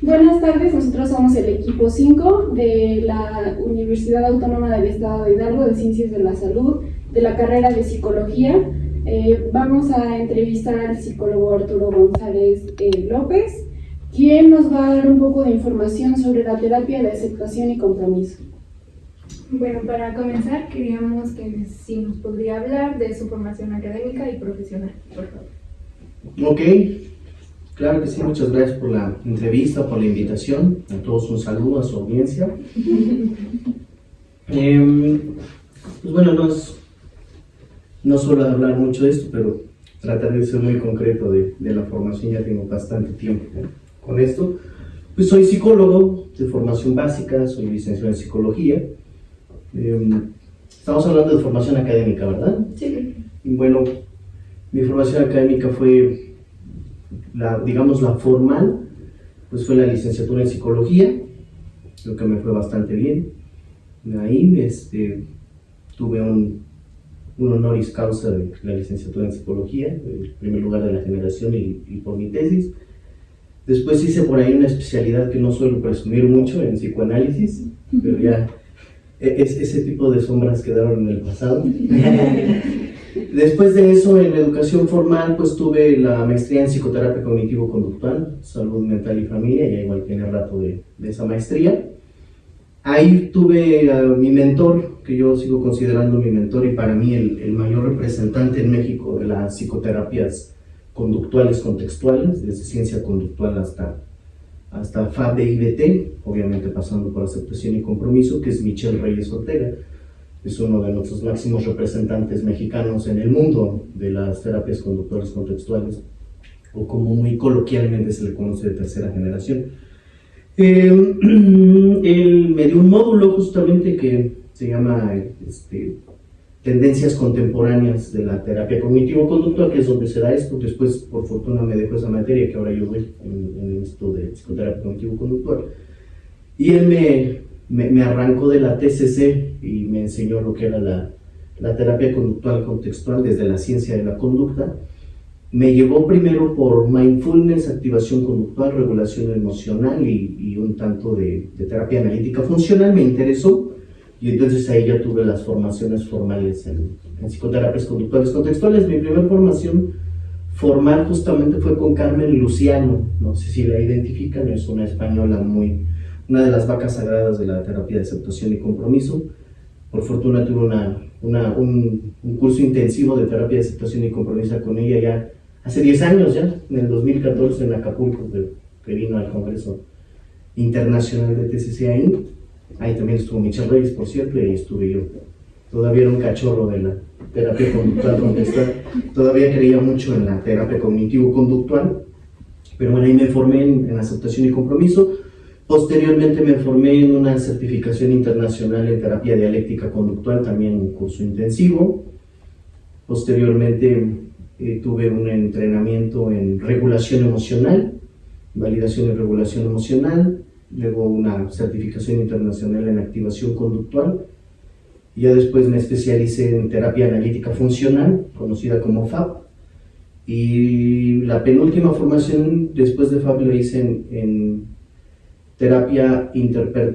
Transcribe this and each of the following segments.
Buenas tardes, nosotros somos el equipo 5 de la Universidad Autónoma del Estado de Hidalgo de Ciencias de la Salud, de la carrera de Psicología. Vamos a entrevistar al psicólogo Arturo González López, quien nos va a dar un poco de información sobre la terapia de aceptación y compromiso. Bueno, para comenzar, queríamos que si nos podría hablar de su formación académica y profesional, por favor. Ok, claro que sí, muchas gracias por la entrevista, por la invitación. A todos un saludo, a su audiencia. Pues bueno, no suelo hablar mucho de esto, pero trataré de ser muy concreto de la formación. Ya tengo bastante tiempo con esto. Pues soy psicólogo de formación básica, soy licenciado en psicología. Estamos hablando de formación académica, ¿verdad? Sí. Y bueno, mi formación académica fue, la formal, pues fue la licenciatura en psicología, lo que me fue bastante bien. Ahí tuve un honoris causa de la licenciatura en psicología, el primer lugar de la generación y por mi tesis. Después hice por ahí una especialidad que no suelo presumir mucho en psicoanálisis, pero ya ese tipo de sombras quedaron en el pasado. Después de eso, en educación formal, pues tuve la maestría en psicoterapia cognitivo-conductual, salud mental y familia, ya igual tiene rato de esa maestría. Ahí tuve a mi mentor, que yo sigo considerando mi mentor y para mí el mayor representante en México de las psicoterapias conductuales contextuales, desde ciencia conductual hasta FAB-IBT, obviamente pasando por aceptación y compromiso, que es Michel Reyes Ortega. Es uno de nuestros máximos representantes mexicanos en el mundo de las terapias conductuales contextuales, o como muy coloquialmente se le conoce, de tercera generación. Él me dio un módulo justamente que se llama Tendencias Contemporáneas de la Terapia Cognitivo-Conductual, que es donde se da esto. Después, por fortuna, me dejó esa materia que ahora yo doy en esto de psicoterapia cognitivo-conductual. Y él me arrancó de la TCC y me enseñó lo que era la terapia conductual contextual desde la ciencia de la conducta. Me llevó primero por mindfulness, activación conductual, regulación emocional y un tanto de terapia analítica funcional. Me interesó y entonces ahí ya tuve las formaciones formales en psicoterapias conductuales contextuales. Mi primera formación formal justamente fue con Carmen Luciano, no sé si la identifican, es una española una de las vacas sagradas de la terapia de aceptación y compromiso. Por fortuna tuve un curso intensivo de terapia de aceptación y compromiso con ella ya hace 10 años, ya en el 2014 en Acapulco, que vino al Congreso Internacional de TCC ahí. Ahí también estuvo Michel Reyes, por cierto, y ahí estuve yo. Todavía era un cachorro de la terapia conductual contextual. Todavía creía mucho en la terapia cognitivo-conductual, pero bueno, ahí me formé en aceptación y compromiso. Posteriormente me formé en una certificación internacional en terapia dialéctica conductual, también un curso intensivo. Posteriormente tuve un entrenamiento en regulación emocional, validación y regulación emocional, luego una certificación internacional en activación conductual. Y ya después me especialicé en terapia analítica funcional, conocida como FAB. Y la penúltima formación después de FAB la hice en terapia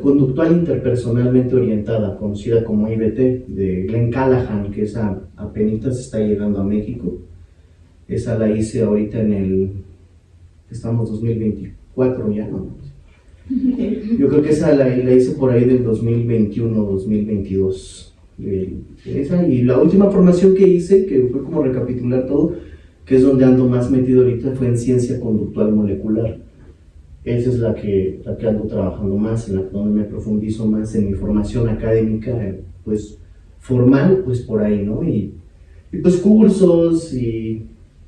conductual interpersonalmente orientada, conocida como IBT, de Glenn Callahan, que esa apenas está llegando a México. Esa la hice ahorita estamos 2024 ya, ¿no? Yo creo que esa la hice por ahí del 2021, 2022. Esa, y la última formación que hice, que fue como recapitular todo, que es donde ando más metido ahorita, fue en ciencia conductual molecular. Esa es la que ando trabajando más, en la donde me profundizo más en mi formación académica, pues formal, pues por ahí, ¿no? Y pues cursos y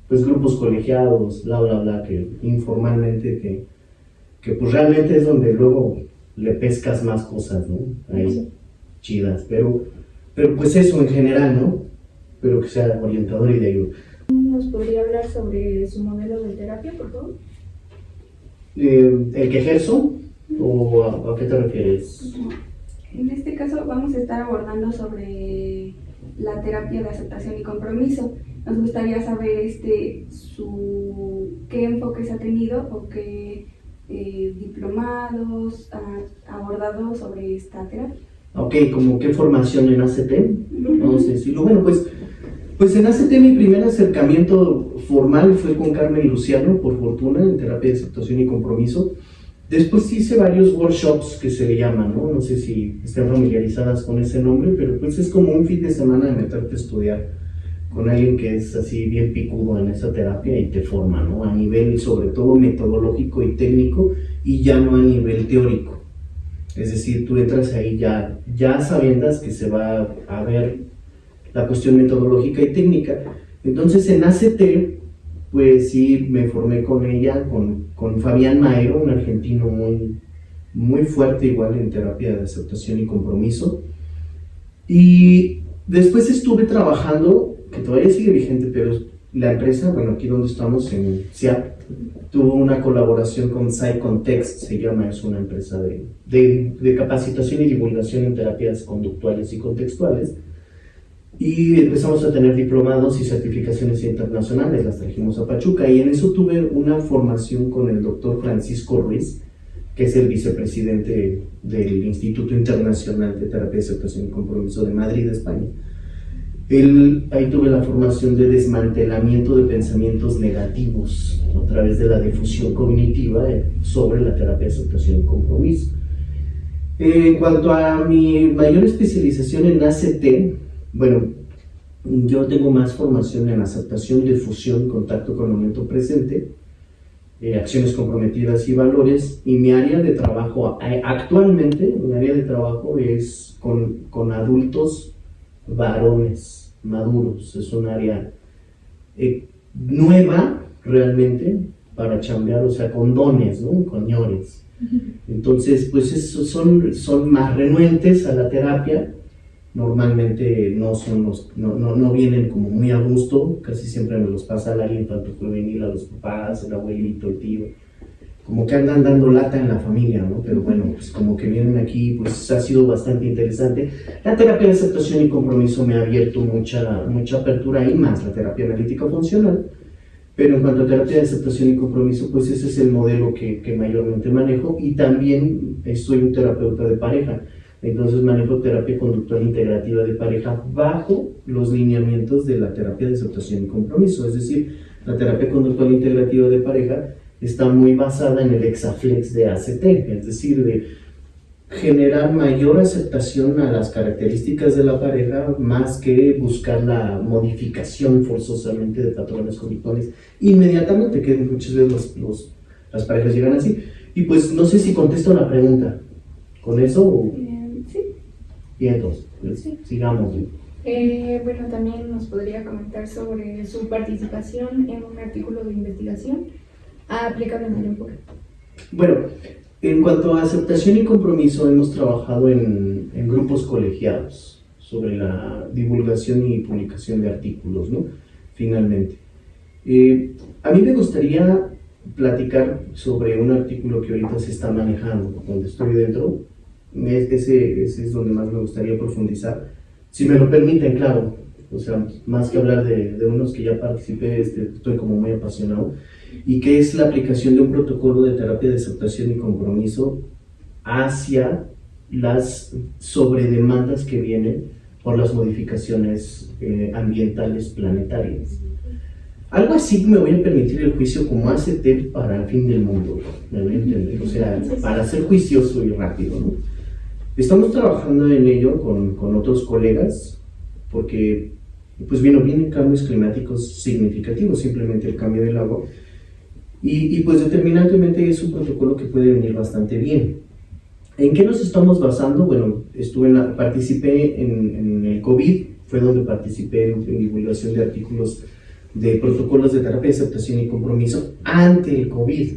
pues grupos colegiados, bla, bla, bla, que informalmente, que pues realmente es donde luego le pescas más cosas, ¿no? Ahí, chidas, pero pues eso en general, ¿no? Pero que sea orientador y de ayuda. ¿Nos podría hablar sobre su modelo de terapia, por favor? ¿El que ejerzo? ¿O a qué te refieres? En este caso vamos a estar abordando sobre la terapia de aceptación y compromiso. Nos gustaría saber qué enfoques ha tenido o qué diplomados abordado sobre esta terapia. Ok, ¿como qué formación en ACT? Vamos a decirlo. Bueno, pues en ACT mi primer acercamiento formal fue con Carmen Luciano, por fortuna, en terapia de aceptación y compromiso. Después hice varios workshops que se le llaman, ¿no? No sé si estén familiarizadas con ese nombre, pero pues es como un fin de semana de meterte a estudiar con alguien que es así bien picudo en esa terapia y te forma, ¿no? A nivel sobre todo metodológico y técnico y ya no a nivel teórico. Es decir, tú entras ahí ya sabiendas que se va a ver la cuestión metodológica y técnica. Entonces en ACT, pues sí, me formé con ella, con Fabián Maero, un argentino muy fuerte igual en terapia de aceptación y compromiso. Y después estuve trabajando, que todavía sigue vigente, pero la empresa, bueno, aquí donde estamos en SIAP, tuvo una colaboración con PsyContext, se llama, es una empresa de capacitación y divulgación en terapias conductuales y contextuales. Y empezamos a tener diplomados y certificaciones internacionales, las trajimos a Pachuca, y en eso tuve una formación con el doctor Francisco Ruiz, que es el vicepresidente del Instituto Internacional de Terapia de Aceptación y Compromiso de Madrid, España. Ahí tuve la formación de desmantelamiento de pensamientos negativos a través de la difusión cognitiva sobre la terapia de aceptación y compromiso. En cuanto a mi mayor especialización en ACT, bueno, yo tengo más formación en aceptación, difusión, contacto con el momento presente, acciones comprometidas y valores, y mi área de trabajo actualmente, mi área de trabajo es con adultos varones maduros. Es un área nueva realmente para chambear, o sea, con dones, ¿no? Con ñores. Entonces, pues son más renuentes a la terapia. Normalmente no vienen como muy a gusto, casi siempre me los pasa al área infanto-juvenil, a los papás, el abuelito, el tío, como que andan dando lata en la familia, ¿no? Pero bueno, pues como que vienen aquí, pues ha sido bastante interesante. La terapia de aceptación y compromiso me ha abierto mucha apertura y más la terapia analítica funcional, pero en cuanto a terapia de aceptación y compromiso, pues ese es el modelo que mayormente manejo, y también soy un terapeuta de pareja. Entonces manejo terapia conductual integrativa de pareja bajo los lineamientos de la terapia de aceptación y compromiso. Es decir, la terapia conductual integrativa de pareja está muy basada en el hexaflex de ACT, es decir, de generar mayor aceptación a las características de la pareja más que buscar la modificación forzosamente de patrones conductuales inmediatamente, que muchas veces las parejas llegan así. Y pues no sé si contesto la pregunta con eso. Sí. Y entonces, pues, Sí. sigamos. Bueno, también nos podría comentar sobre su participación en un artículo de investigación aplicable en el enfoque. Bueno, en cuanto a aceptación y compromiso, hemos trabajado en grupos colegiados sobre la divulgación y publicación de artículos, ¿no? Finalmente. A mí me gustaría platicar sobre un artículo que ahorita se está manejando, donde estoy dentro. Ese es donde más me gustaría profundizar, si me lo permiten, claro. O sea, más que hablar de unos que ya participé, estoy como muy apasionado, y que es la aplicación de un protocolo de terapia de aceptación y compromiso hacia las sobredemandas que vienen por las modificaciones ambientales planetarias. Algo así me voy a permitir el juicio como ACT para el fin del mundo, me voy a entender, o sea, para ser juicioso y rápido, ¿no? Estamos trabajando en ello con otros colegas, porque pues vienen cambios climáticos significativos, simplemente el cambio del agua, y pues determinantemente es un protocolo que puede venir bastante bien. ¿En qué nos estamos basando? Bueno, participé en el COVID, fue donde participé en divulgación de artículos de protocolos de terapia de aceptación y compromiso ante el COVID.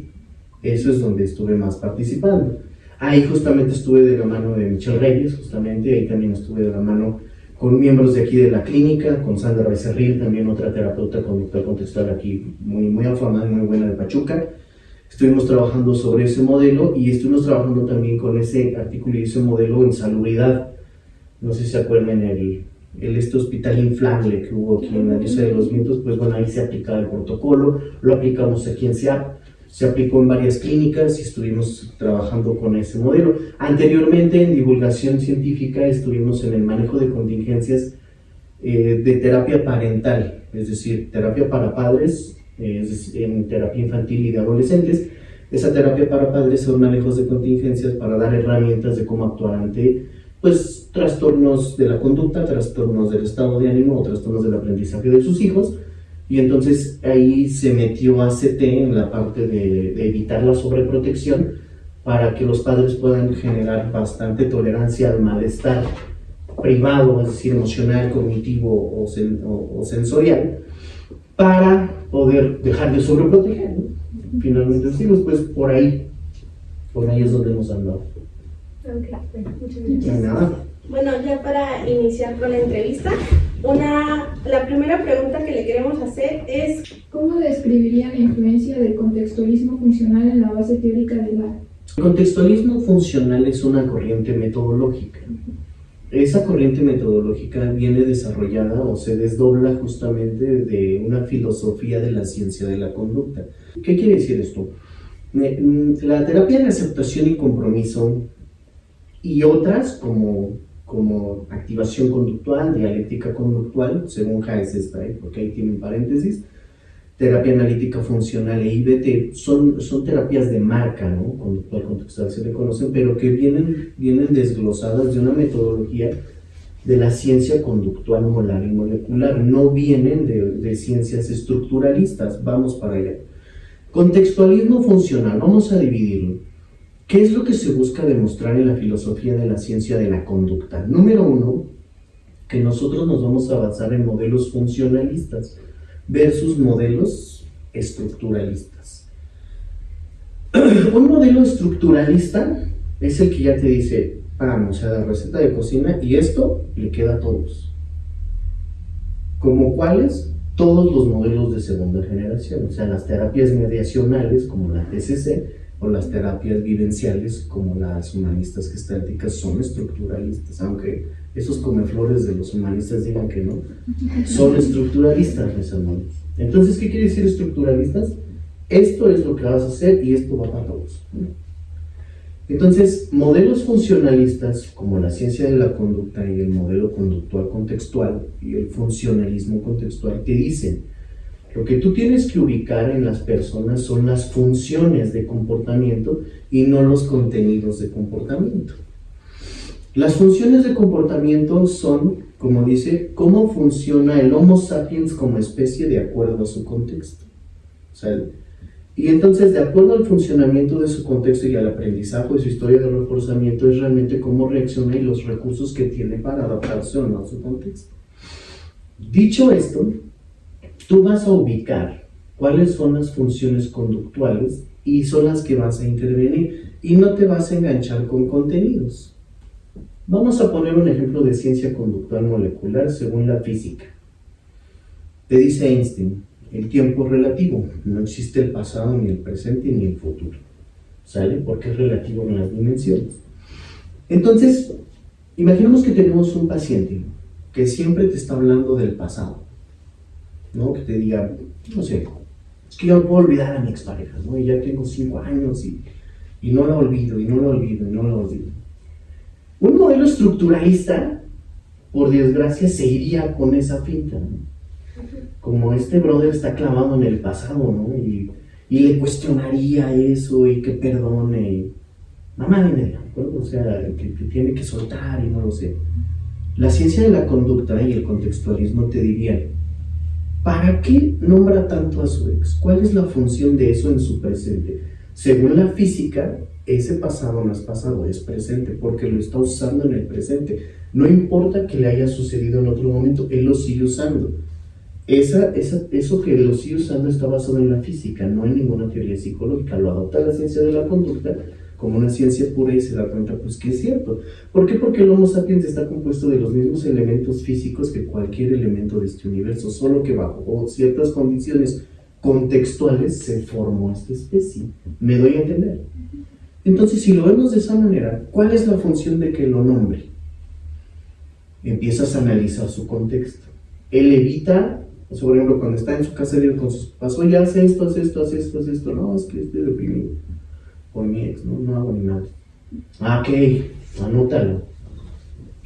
Eso es donde estuve más participando. Ahí justamente estuve de la mano de Michelle Reyes, justamente, ahí también estuve de la mano con miembros de aquí de la clínica, con Sandra Becerril, también otra terapeuta conductual contextual aquí, muy afamada y muy buena de Pachuca. Estuvimos trabajando sobre ese modelo y estuvimos trabajando también con ese artículo y ese modelo en salubridad. No sé si se acuerdan este hospital inflable que hubo aquí en la Diosa de los Vientos, pues bueno, ahí se aplicaba el protocolo, lo aplicamos aquí en SIAP. Se aplicó en varias clínicas y estuvimos trabajando con ese modelo. Anteriormente, en divulgación científica, estuvimos en el manejo de contingencias de terapia parental, es decir, terapia para padres, en terapia infantil y de adolescentes. Esa terapia para padres son manejos de contingencias para dar herramientas de cómo actuar ante pues, trastornos de la conducta, trastornos del estado de ánimo o trastornos del aprendizaje de sus hijos. Y entonces ahí se metió ACT en la parte de evitar la sobreprotección para que los padres puedan generar bastante tolerancia al malestar privado, es decir, emocional, cognitivo o sensorial, para poder dejar de sobreproteger, ¿no? Finalmente los hijos, pues por ahí es donde hemos andado. Ok, bueno, muchas No hay gracias. nada. Bueno, ya para iniciar con la entrevista, la primera pregunta que le queremos hacer es, ¿Cómo describiría la influencia del contextualismo funcional en la base teórica de la... El contextualismo funcional es una corriente metodológica. Esa corriente metodológica viene desarrollada o se desdobla justamente de una filosofía de la ciencia de la conducta. ¿Qué quiere decir esto? La terapia de aceptación y compromiso y otras como activación conductual, dialéctica conductual, según Hayes está ahí, porque ahí tienen paréntesis, terapia analítica funcional e IBT, son terapias de marca, ¿no? Conductual, contextual se le conocen, pero que vienen desglosadas de una metodología de la ciencia conductual, molar y molecular, no vienen de ciencias estructuralistas. Vamos para allá. Contextualismo funcional, vamos a dividirlo. ¿Qué es lo que se busca demostrar en la filosofía de la ciencia de la conducta? Número uno, que nosotros nos vamos a basar en modelos funcionalistas versus modelos estructuralistas. Un modelo estructuralista es el que ya te dice, o sea, la receta de cocina y esto le queda a todos. ¿Como cuáles? Todos los modelos de segunda generación, o sea, las terapias mediacionales como la TCC o las terapias vivenciales como las humanistas gestálticas son estructuralistas, aunque esos comeflores de los humanistas digan que no, son estructuralistas, mis hermanos. Entonces, ¿qué quiere decir estructuralistas? Esto es lo que vas a hacer y esto va para todos. Entonces, modelos funcionalistas como la ciencia de la conducta y el modelo conductual contextual y el funcionalismo contextual te dicen lo que tú tienes que ubicar en las personas son las funciones de comportamiento y no los contenidos de comportamiento. Las funciones de comportamiento son, como dice, cómo funciona el Homo sapiens como especie de acuerdo a su contexto. O sea, y entonces, de acuerdo al funcionamiento de su contexto y al aprendizaje de su historia de reforzamiento, es realmente cómo reacciona y los recursos que tiene para adaptarse o no a su contexto. Dicho esto, tú vas a ubicar cuáles son las funciones conductuales y son las que vas a intervenir y no te vas a enganchar con contenidos. Vamos a poner un ejemplo de ciencia conductual molecular según la física. Te dice Einstein, el tiempo es relativo, no existe el pasado, ni el presente, ni el futuro. ¿Sale? Porque es relativo en las dimensiones. Entonces, imaginemos que tenemos un paciente que siempre te está hablando del pasado, ¿no? Que te diga, no sé, es que yo no puedo olvidar a mi expareja, ¿no? Y ya tengo 5 años y no la olvido, y no la olvido, y no la olvido. Un modelo estructuralista, por desgracia, se iría con esa finta, ¿no? Como este brother está clavado en el pasado, ¿no? Y le cuestionaría eso y que perdone. Mamá de media, ¿no? O sea, que tiene que soltar y no lo sé. La ciencia de la conducta y el contextualismo te dirían, ¿para qué nombra tanto a su ex? ¿Cuál es la función de eso en su presente? Según la física, ese pasado no es pasado, es presente, porque lo está usando en el presente. No importa que le haya sucedido en otro momento, él lo sigue usando. Eso que lo sigue usando está basado en la física, no en ninguna teoría psicológica. Lo adopta la ciencia de la conducta como una ciencia pura y se da cuenta pues que es cierto. ¿Por qué? Porque el Homo sapiens está compuesto de los mismos elementos físicos que cualquier elemento de este universo, solo que bajo ciertas condiciones contextuales se formó esta especie. ¿Me doy a entender? Entonces, si lo vemos de esa manera, ¿cuál es la función de que lo nombre? Empiezas a analizar su contexto. Él evita O sea, por ejemplo, cuando está en su casa vive con sus papás, oye, haz esto, haz esto, haz esto, haz esto. No, es que estoy deprimido por mi ex, no hago ni nada. Ah, ok, anótalo.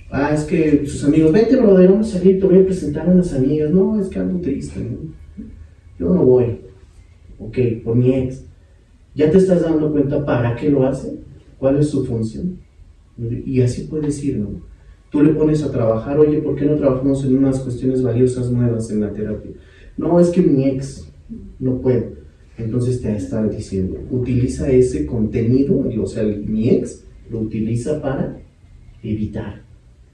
Ah, es que sus amigos, vete, brother, vamos a salir, te voy a presentar a unas amigas. No, es que ando triste, ¿no? Yo no voy. Ok, por mi ex. ¿Ya te estás dando cuenta para qué lo hace? ¿Cuál es su función? Y así puedes ir, ¿no? Tú le pones a trabajar, oye, ¿por qué no trabajamos en unas cuestiones valiosas nuevas en la terapia? No, es que mi ex no puede. Entonces te está diciendo, utiliza ese contenido, o sea, mi ex lo utiliza para evitar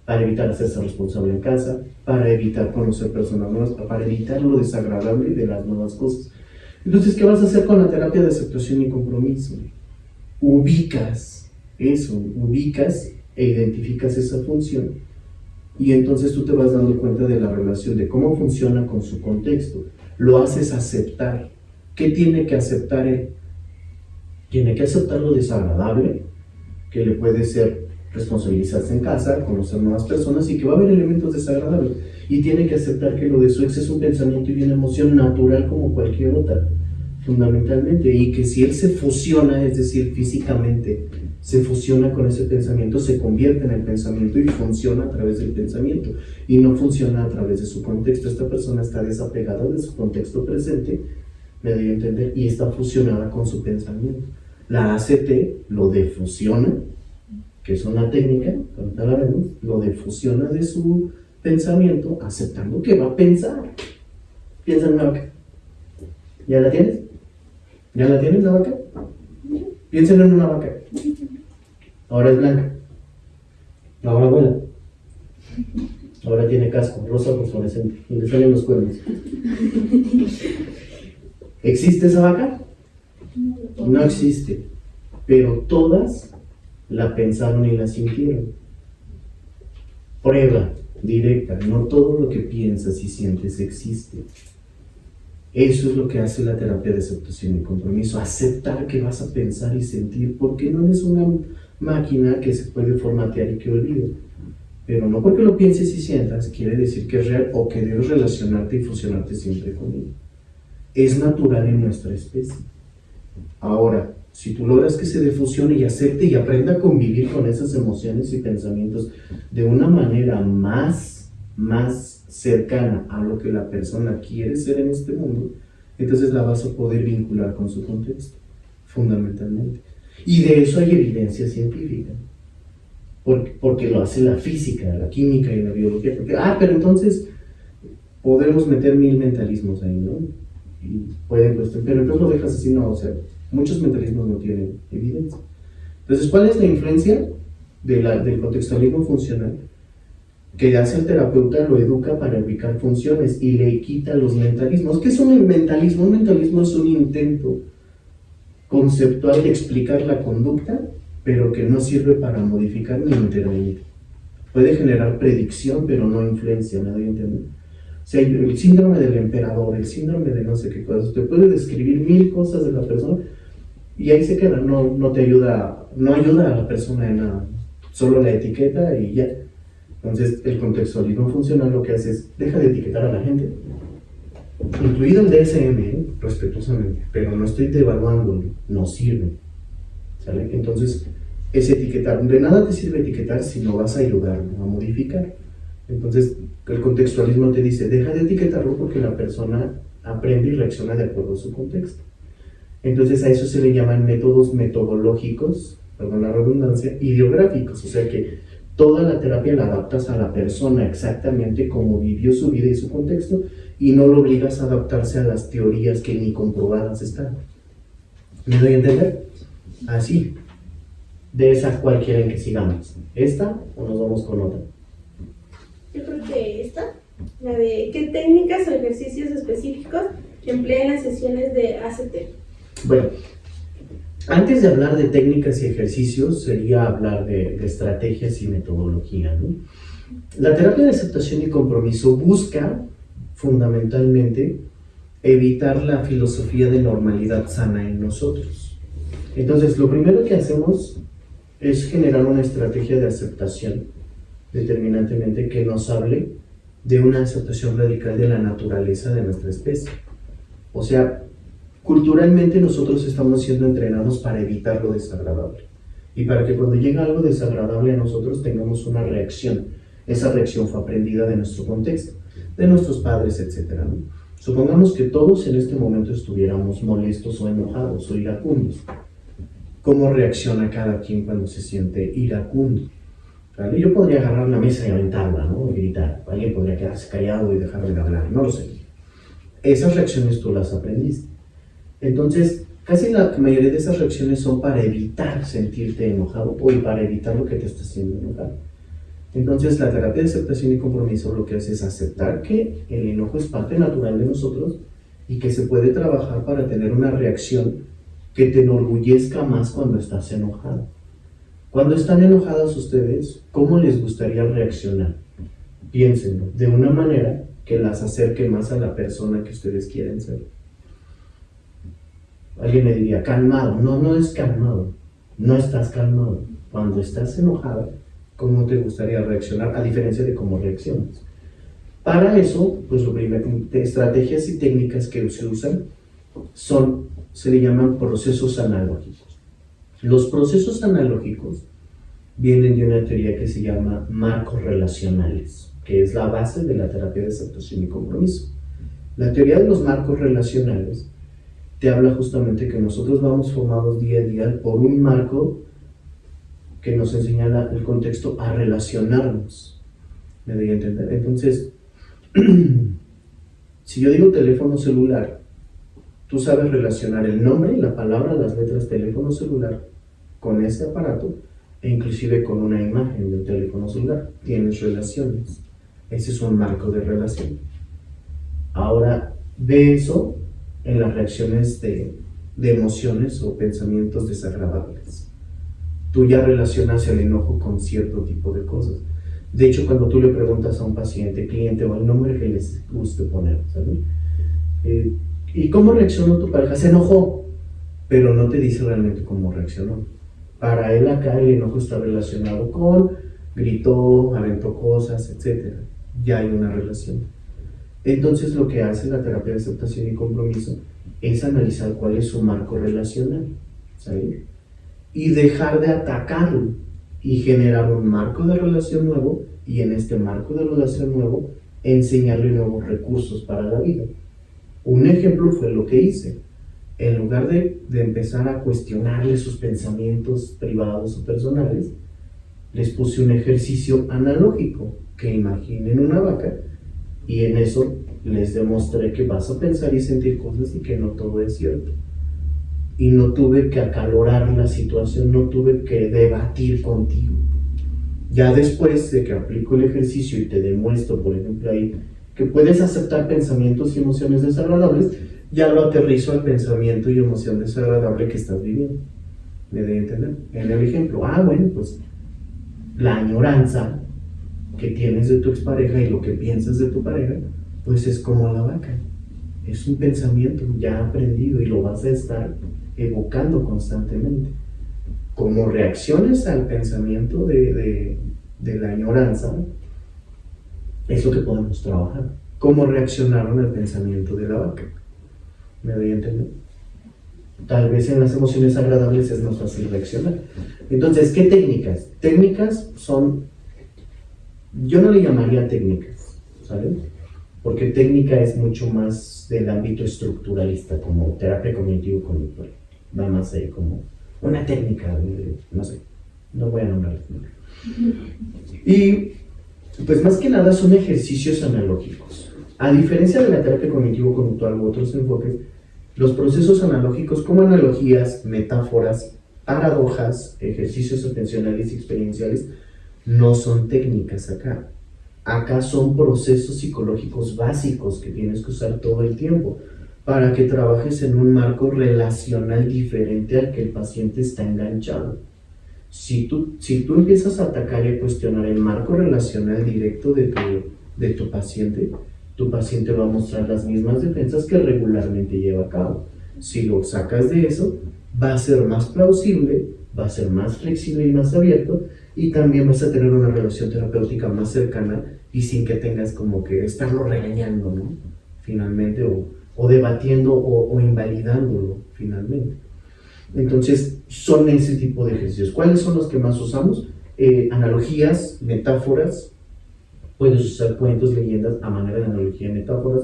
hacerse responsable en casa, para evitar conocer personas nuevas, para evitar lo desagradable de las nuevas cosas. Entonces, ¿qué vas a hacer con la terapia de aceptación y compromiso? Ubicas eso, e identificas esa función, y entonces tú te vas dando cuenta de la relación, de cómo funciona con su contexto. Lo haces aceptar. ¿Qué tiene que aceptar él? Tiene que aceptar lo desagradable, que le puede ser responsabilizarse en casa, conocer nuevas personas, y que va a haber elementos desagradables. Y tiene que aceptar que lo de su ex es un pensamiento y una emoción natural como cualquier otra, fundamentalmente, y que si él se fusiona, es decir, físicamente, se fusiona con ese pensamiento, se convierte en el pensamiento y funciona a través del pensamiento, y no funciona a través de su contexto. Esta persona está desapegada de su contexto presente, me doy a entender, y está fusionada con su pensamiento. La ACT lo defusiona, que es una técnica, ahorita la vemos, lo defusiona de su pensamiento, aceptando que va a pensar. Piensa en una vaca. ¿Ya la tienes? ¿Ya la tienes la vaca? Piensen en una vaca. Ahora es blanca. Ahora vuela. Ahora tiene casco, rosa fosforescente, donde salen los cuernos. ¿Existe esa vaca? No existe. Pero todas la pensaron y la sintieron. Prueba directa, no todo lo que piensas y sientes existe. Eso es lo que hace la terapia de aceptación y compromiso, aceptar que vas a pensar y sentir, porque no eres una máquina que se puede formatear y que olvida. Pero no porque lo pienses y sientas quiere decir que es real o que debes relacionarte y fusionarte siempre con él. Es natural en nuestra especie. Ahora, si tú logras que se defusione y acepte y aprenda a convivir con esas emociones y pensamientos de una manera más cercana a lo que la persona quiere ser en este mundo, entonces la vas a poder vincular con su contexto, fundamentalmente. Y de eso hay evidencia científica, porque lo hace la física, la química y la biología. Pero entonces podemos meter 1000 mentalismos ahí, ¿no? Y pueden cuestionar, pero entonces lo dejas así, no, o sea, muchos mentalismos no tienen evidencia. Entonces, ¿cuál es la influencia del contextualismo funcional? Que hace al terapeuta, lo educa para ubicar funciones y le quita los mentalismos. ¿Qué es un mentalismo? Un mentalismo es un intento conceptual de explicar la conducta, pero que no sirve para modificar ni intervenir. Puede generar predicción, pero no influencia, ¿me doy a entender? O sea, el síndrome del emperador, el síndrome de no sé qué cosas, te puede describir 1000 cosas de la persona y ahí se queda, no te ayuda, no ayuda a la persona en nada, solo la etiqueta y ya. Entonces, el contextualismo funcional lo que hace es, deja de etiquetar a la gente, incluido el DSM, respetuosamente, pero no estoy devaluándolo, no sirve, ¿sale? Entonces, es etiquetar, de nada te sirve etiquetar si no vas a ayudarlo a modificar. Entonces, el contextualismo te dice, deja de etiquetarlo porque la persona aprende y reacciona de acuerdo a su contexto. Entonces, a eso se le llaman métodos metodológicos, perdón la redundancia, ideográficos, o sea que toda la terapia la adaptas a la persona exactamente como vivió su vida y su contexto y no lo obligas a adaptarse a las teorías que ni comprobadas están. ¿Me doy a entender? Así. De esa cual quieren que sigamos. ¿Esta o nos vamos con otra? Yo creo que esta, la de ¿qué técnicas o ejercicios específicos emplea en las sesiones de ACT? Bueno, antes de hablar de técnicas y ejercicios, sería hablar de estrategias y metodología, ¿no? La terapia de aceptación y compromiso busca, fundamentalmente, evitar la filosofía de normalidad sana en nosotros. Entonces, lo primero que hacemos es generar una estrategia de aceptación, determinantemente, que nos hable de una aceptación radical de la naturaleza de nuestra especie. O sea, culturalmente nosotros estamos siendo entrenados para evitar lo desagradable y para que cuando llega algo desagradable a nosotros tengamos una reacción. Esa reacción fue aprendida de nuestro contexto, de nuestros padres, etc., ¿no? Supongamos que todos en este momento estuviéramos molestos o enojados o iracundos. ¿Cómo reacciona cada quien cuando se siente iracundo? ¿Vale? Yo podría agarrar la mesa y aventarla, ¿no? Y gritar. Alguien podría quedarse callado y dejarme de hablar, no lo sé. Esas reacciones tú las aprendiste. Entonces, casi la mayoría de esas reacciones son para evitar sentirte enojado o para evitar lo que te está haciendo enojar. Entonces, la terapia de aceptación y compromiso lo que hace es aceptar que el enojo es parte natural de nosotros y que se puede trabajar para tener una reacción que te enorgullezca más cuando estás enojado. Cuando están enojados ustedes, ¿cómo les gustaría reaccionar? Piénsenlo, de una manera que las acerque más a la persona que ustedes quieren ser. Alguien me diría, calmado. No, no es calmado. No estás calmado. Cuando estás enojado, ¿cómo te gustaría reaccionar? A diferencia de cómo reaccionas. Para eso, pues lo primero, estrategias y técnicas que se usan se le llaman procesos analógicos. Los procesos analógicos vienen de una teoría que se llama marcos relacionales, que es la base de la terapia de aceptación y compromiso. La teoría de los marcos relacionales te habla justamente que nosotros vamos formados día a día por un marco que nos enseña el contexto a relacionarnos. ¿Me doy a entender? Entonces, si yo digo teléfono celular, tú sabes relacionar el nombre, la palabra, las letras teléfono celular con ese aparato e inclusive con una imagen del teléfono celular. Tienes relaciones. Ese es un marco de relación. Ahora, ve eso en las reacciones de emociones o pensamientos desagradables. Tú ya relacionas el enojo con cierto tipo de cosas. De hecho, cuando tú le preguntas a un paciente, cliente o el nombre que les guste poner, ¿sabes? ¿Y cómo reaccionó tu pareja? Se enojó, pero no te dice realmente cómo reaccionó. Para él acá el enojo está relacionado con gritó, aventó cosas, etc. Ya hay una relación. Entonces lo que hace la terapia de aceptación y compromiso es analizar cuál es su marco relacional, ¿sabes? Y dejar de atacarlo y generar un marco de relación nuevo y en este marco de relación nuevo enseñarle nuevos recursos para la vida. Un ejemplo fue lo que hice. En lugar de empezar a cuestionarle sus pensamientos privados o personales, les puse un ejercicio analógico, que imaginen una vaca, y en eso les demostré que vas a pensar y sentir cosas y que no todo es cierto. Y no tuve que acalorar la situación, no tuve que debatir contigo. Ya después de que aplico el ejercicio y te demuestro, por ejemplo, ahí, que puedes aceptar pensamientos y emociones desagradables, ya lo aterrizo al pensamiento y emoción desagradable que estás viviendo. ¿Me debe entender? En el ejemplo, bueno, pues la añoranza que tienes de tu expareja y lo que piensas de tu pareja, pues es como la vaca. Es un pensamiento ya aprendido y lo vas a estar evocando constantemente. Como reacciones al pensamiento de la añoranza, es lo que podemos trabajar. ¿Cómo reaccionaron al pensamiento de la vaca? ¿Me doy a entender? Tal vez en las emociones agradables es más fácil reaccionar. Entonces, ¿qué técnicas? Técnicas son, yo no le llamaría técnicas, ¿sabes? Porque técnica es mucho más del ámbito estructuralista, como terapia cognitivo-conductual. Va más ahí como una técnica, no sé, no voy a nombrar. Y pues más que nada son ejercicios analógicos. A diferencia de la terapia cognitivo-conductual u otros enfoques, los procesos analógicos como analogías, metáforas, paradojas, ejercicios atencionales y experienciales no son técnicas acá. Acá son procesos psicológicos básicos que tienes que usar todo el tiempo para que trabajes en un marco relacional diferente al que el paciente está enganchado. Si tú empiezas a atacar y a cuestionar el marco relacional directo de tu paciente va a mostrar las mismas defensas que regularmente lleva a cabo. Si lo sacas de eso, va a ser más plausible va a ser más flexible y más abierto, y también vas a tener una relación terapéutica más cercana y sin que tengas como que estarlo regañando, ¿no? Finalmente, o debatiendo o invalidándolo finalmente. Entonces, son ese tipo de ejercicios. ¿Cuáles son los que más usamos? Analogías, metáforas, puedes usar cuentos, leyendas a manera de analogía y metáforas,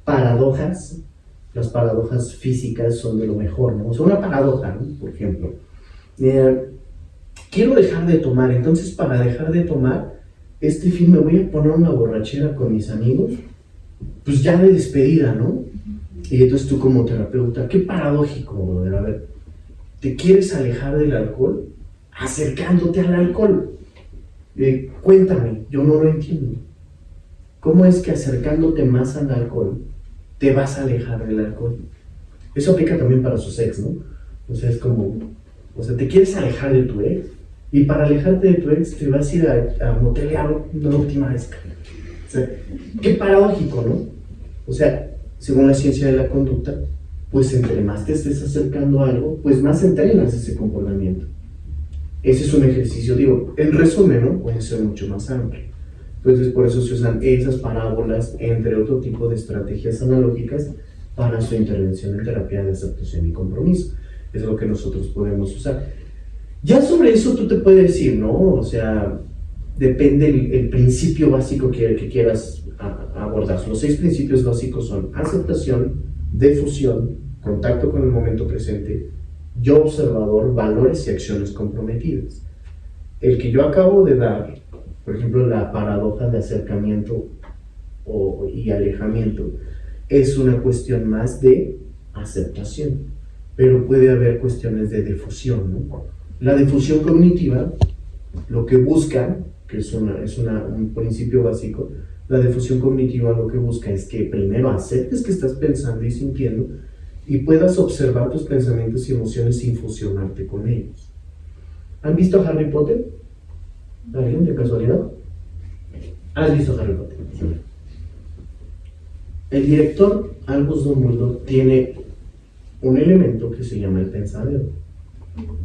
paradojas. Las paradojas físicas son de lo mejor, ¿no? O sea, una paradoja, ¿no? Por ejemplo, quiero dejar de tomar, entonces para dejar de tomar, este fin me voy a poner una borrachera con mis amigos, pues ya de despedida, ¿no? Y entonces tú como terapeuta, qué paradójico, brother, a ver, ¿te quieres alejar del alcohol? Acercándote al alcohol. Cuéntame, yo no lo entiendo. ¿Cómo es que acercándote más al alcohol te vas a alejar del alcohol? Eso aplica también para sus ex, ¿no? O sea, es como, o sea, te quieres alejar de tu ex, y para alejarte de tu ex te vas a ir a motelear una última vez. O sea, qué paradójico, ¿no? O sea, según la ciencia de la conducta, pues entre más te estés acercando a algo, pues más entrenas ese comportamiento. Ese es un ejercicio, digo, en resumen, ¿no? Puede ser mucho más amplio. Entonces, por eso se usan esas parábolas, entre otro tipo de estrategias analógicas, para su intervención en terapia de aceptación y compromiso. Es lo que nosotros podemos usar. Ya sobre eso tú te puedes decir, ¿no? O sea, depende el principio básico que quieras abordar. Los 6 principios básicos son aceptación, difusión, contacto con el momento presente, yo observador, valores y acciones comprometidas. El que yo acabo de dar, por ejemplo, la paradoja de acercamiento y alejamiento, es una cuestión más de aceptación, pero puede haber cuestiones de difusión, ¿no? La difusión cognitiva, lo que busca, que es un principio básico, la difusión cognitiva lo que busca es que primero aceptes que estás pensando y sintiendo y puedas observar tus pensamientos y emociones sin fusionarte con ellos. ¿Han visto Harry Potter? ¿Alguien de casualidad? ¿Has visto Harry Potter? Sí. El director Albus Dumbledore tiene un elemento que se llama el pensadero,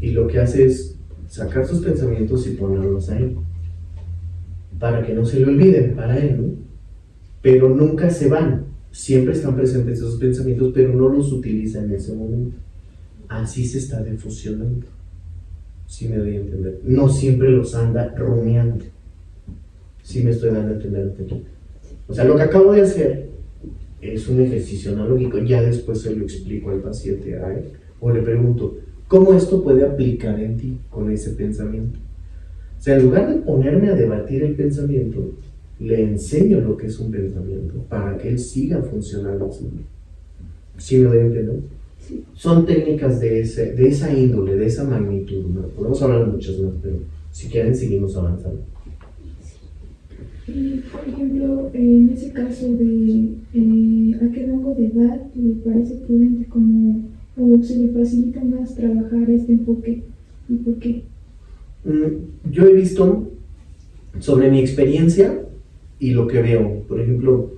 y lo que hace es sacar sus pensamientos y ponerlos ahí para que no se le olviden para él, ¿no? Pero nunca se van, siempre están presentes esos pensamientos, pero no los utiliza en ese momento. Así se está difusionando, ¿sí me doy a entender? No siempre los anda rumiando, ¿sí me estoy dando a entender? O sea, lo que acabo de hacer es un ejercicio analógico, ya después se lo explico al paciente a él, o le pregunto, ¿cómo esto puede aplicar en ti con ese pensamiento? O sea, en lugar de ponerme a debatir el pensamiento, le enseño lo que es un pensamiento para que él siga funcionando así. ¿Sí me doy a entender? Sí. Son técnicas de esa índole, de esa magnitud, ¿no? Podemos hablar de muchas más, pero si quieren seguimos avanzando. Y, por ejemplo, en ese caso de a qué rango de edad le parece prudente o se le facilita más trabajar este enfoque y por qué? Yo he visto sobre mi experiencia y lo que veo, por ejemplo,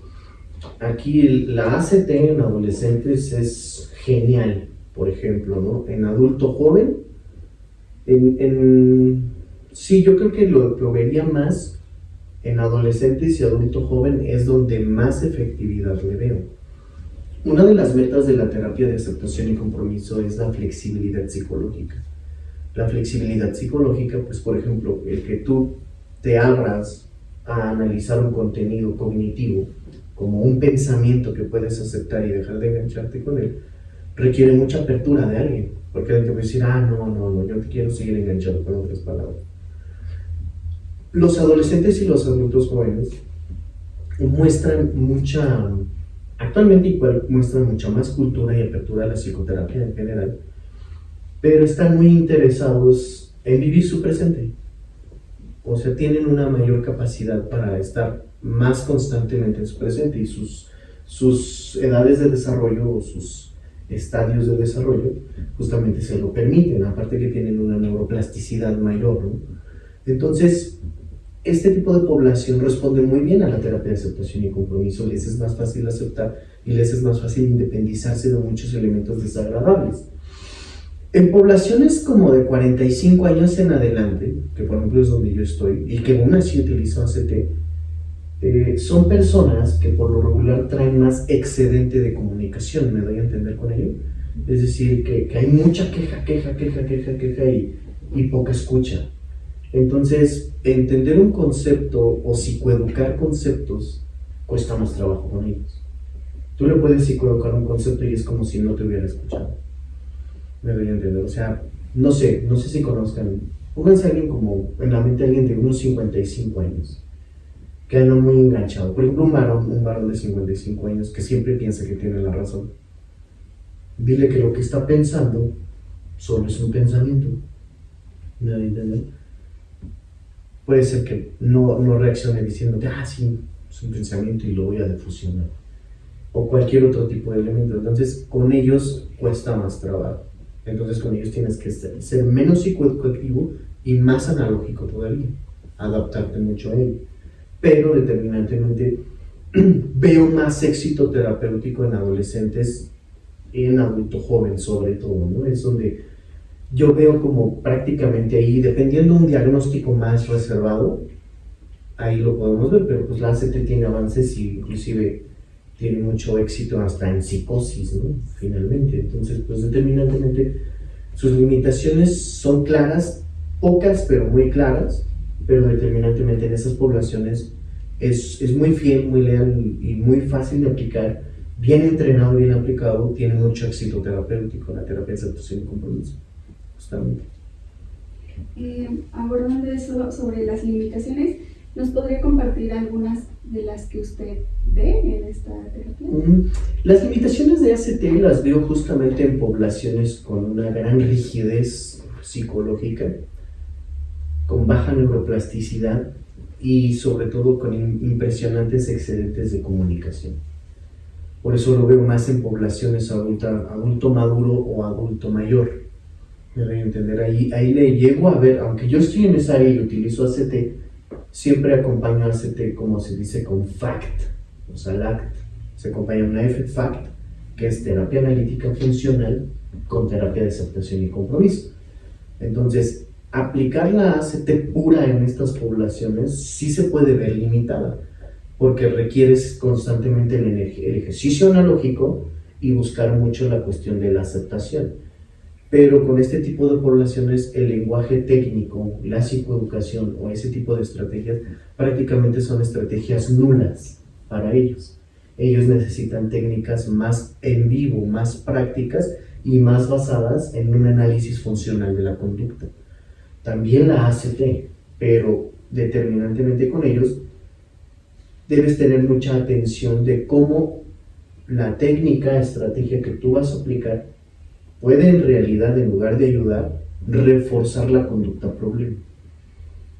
aquí la ACT en adolescentes es genial, por ejemplo, ¿no? En adulto joven, sí, yo creo que lo vería más en adolescentes y adulto joven, es donde más efectividad le veo. Una de las metas de la terapia de aceptación y compromiso es la flexibilidad psicológica. La flexibilidad psicológica, pues por ejemplo, el que tú te abras a analizar un contenido cognitivo como un pensamiento que puedes aceptar y dejar de engancharte con él, requiere mucha apertura de alguien, porque alguien te puede decir, no, yo te quiero seguir enganchado, con otras palabras. Los adolescentes y los adultos jóvenes actualmente igual muestran mucha más cultura y apertura a la psicoterapia en general, pero están muy interesados en vivir su presente. O sea, tienen una mayor capacidad para estar más constantemente en su presente, y sus edades de desarrollo o sus estadios de desarrollo justamente se lo permiten, aparte que tienen una neuroplasticidad mayor, ¿no? Entonces, este tipo de población responde muy bien a la terapia de aceptación y compromiso, les es más fácil aceptar y les es más fácil independizarse de muchos elementos desagradables. En poblaciones como de 45 años en adelante, que por ejemplo es donde yo estoy, y que aún así utilizo ACT, son personas que por lo regular traen más excedente de comunicación, ¿me doy a entender con ello? Es decir, que hay mucha queja y poca escucha. Entonces, entender un concepto o psicoeducar conceptos cuesta más trabajo con ellos. Tú le puedes psicoeducar un concepto y es como si no te hubiera escuchado. Me doy a entender. O sea, no sé si conozcan. Pónganse a alguien como en la mente de alguien de unos 55 años, que anda muy enganchado. Por ejemplo, un varón de 55 años que siempre piensa que tiene la razón. Dile que lo que está pensando solo es un pensamiento. ¿Me doy a entender? Puede ser que no reaccione diciéndote, sí, es un pensamiento y lo voy a difusionar. O cualquier otro tipo de elemento. Entonces, con ellos cuesta más trabajo. Entonces, con ellos tienes que ser menos psicoeducativo y más analógico todavía. Adaptarte mucho a ello. Pero, determinantemente, veo más éxito terapéutico en adolescentes y en adulto joven, sobre todo, ¿no? Es donde yo veo como prácticamente ahí, dependiendo de un diagnóstico más reservado, ahí lo podemos ver, pero pues la ACT tiene avances y inclusive tiene mucho éxito hasta en psicosis, ¿no? Finalmente. Entonces, pues determinantemente sus limitaciones son claras, pocas pero muy claras, pero determinantemente en esas poblaciones es muy fiel, muy leal y muy fácil de aplicar, bien entrenado, bien aplicado, tiene mucho éxito terapéutico, la terapia de aceptación y compromiso, justamente. Abordando eso sobre las limitaciones, ¿nos podría compartir algunas de las que usted ve en esta terapia? Las limitaciones de ACT las veo justamente en poblaciones con una gran rigidez psicológica, con baja neuroplasticidad y sobre todo con impresionantes excedentes de comunicación. Por eso lo veo más en poblaciones adulto maduro o adulto mayor. Me voy a entender, ahí le llego a ver, aunque yo estoy en esa área y utilizo ACT, siempre acompaño ACT, como se dice, con FACT, o sea, LACT. Se acompaña una FACT, que es terapia analítica funcional, con terapia de aceptación y compromiso. Entonces, aplicar la ACT pura en estas poblaciones sí se puede ver limitada, porque requieres constantemente el ejercicio analógico y buscar mucho la cuestión de la aceptación. Pero con este tipo de poblaciones, el lenguaje técnico, la psicoeducación o ese tipo de estrategias prácticamente son estrategias nulas para ellos. Ellos necesitan técnicas más en vivo, más prácticas y más basadas en un análisis funcional de la conducta. También la ACT, pero determinantemente con ellos debes tener mucha atención de cómo la técnica, estrategia que tú vas a aplicar puede en realidad, en lugar de ayudar, reforzar la conducta problema.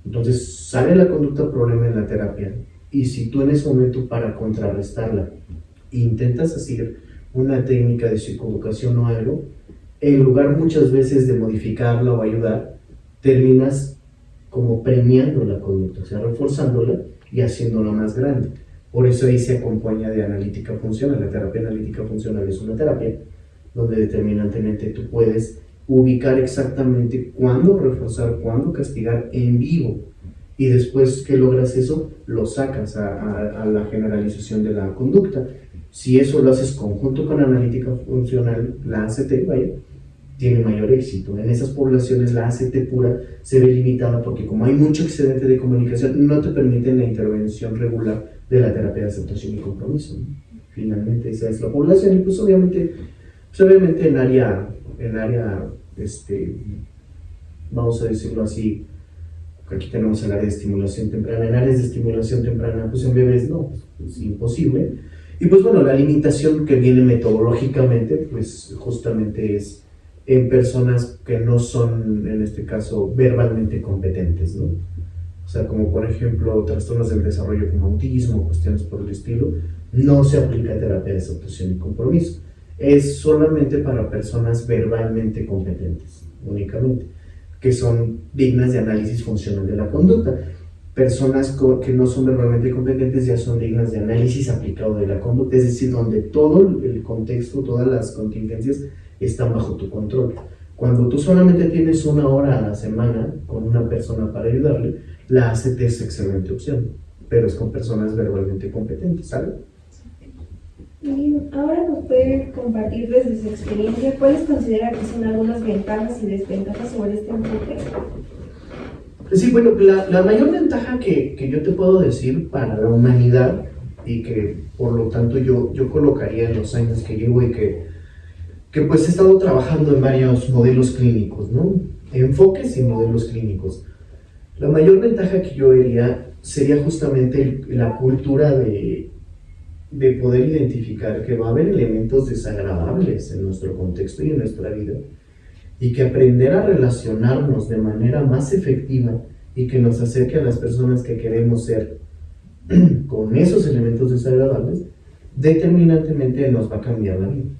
Entonces sale la conducta problema en la terapia y si tú en ese momento para contrarrestarla intentas hacer una técnica de psicoeducación o algo, en lugar muchas veces de modificarla o ayudar, terminas como premiando la conducta, o sea, reforzándola y haciéndola más grande. Por eso ahí se acompaña de analítica funcional. La terapia analítica funcional es una terapia donde determinantemente tú puedes ubicar exactamente cuándo reforzar, cuándo castigar en vivo, y después que logras eso, lo sacas a la generalización de la conducta. Si eso lo haces conjunto con analítica funcional, la ACT, tiene mayor éxito. En esas poblaciones la ACT pura se ve limitada porque como hay mucho excedente de comunicación, no te permiten la intervención regular de la terapia de aceptación y compromiso, ¿no? Finalmente esa es la población y pues obviamente en área, vamos a decirlo así, aquí tenemos el área de estimulación temprana. En áreas de estimulación temprana, pues en bebés no, es imposible. Y pues bueno, la limitación que viene metodológicamente, pues justamente es en personas que no son, en este caso, verbalmente competentes, ¿no? O sea, como por ejemplo, trastornos del desarrollo como autismo, cuestiones por el estilo, no se aplica terapia de aceptación y compromiso. Es solamente para personas verbalmente competentes, únicamente, que son dignas de análisis funcional de la conducta. Personas que no son verbalmente competentes ya son dignas de análisis aplicado de la conducta, es decir, donde todo el contexto, todas las contingencias están bajo tu control. Cuando tú solamente tienes 1 hora a la semana con una persona para ayudarle, la ACT es excelente opción, pero es con personas verbalmente competentes, ¿sabes? Y ahora nos puede compartir desde su experiencia cuáles considera que son algunas ventajas y desventajas sobre este enfoque. Sí, bueno, la mayor ventaja que yo te puedo decir para la humanidad y que por lo tanto yo colocaría en los años que llevo y que pues he estado trabajando en varios modelos clínicos, ¿no? Enfoques y modelos clínicos. La mayor ventaja que yo vería sería justamente la cultura de poder identificar que va a haber elementos desagradables en nuestro contexto y en nuestra vida, y que aprender a relacionarnos de manera más efectiva y que nos acerque a las personas que queremos ser con esos elementos desagradables, determinantemente nos va a cambiar la vida.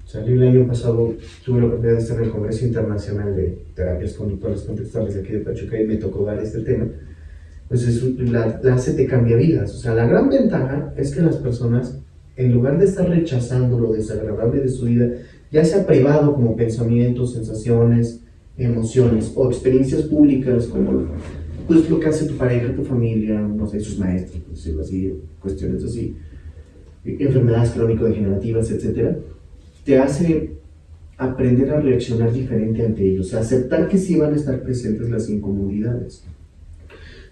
O sea, el año pasado tuve la oportunidad de estar en el Congreso Internacional de Terapias Conductuales Contextuales de aquí de Pachuca y me tocó dar este tema. Pues la ACT cambia vidas. O sea, la gran ventaja es que las personas, en lugar de estar rechazando lo desagradable de su vida, ya sea privado como pensamientos, sensaciones, emociones o experiencias públicas como pues, lo que hace tu pareja, tu familia, no sé, sus maestros, por decirlo así, cuestiones así, enfermedades crónico-degenerativas, etcétera, te hace aprender a reaccionar diferente ante ellos, o sea, aceptar que sí van a estar presentes las incomodidades.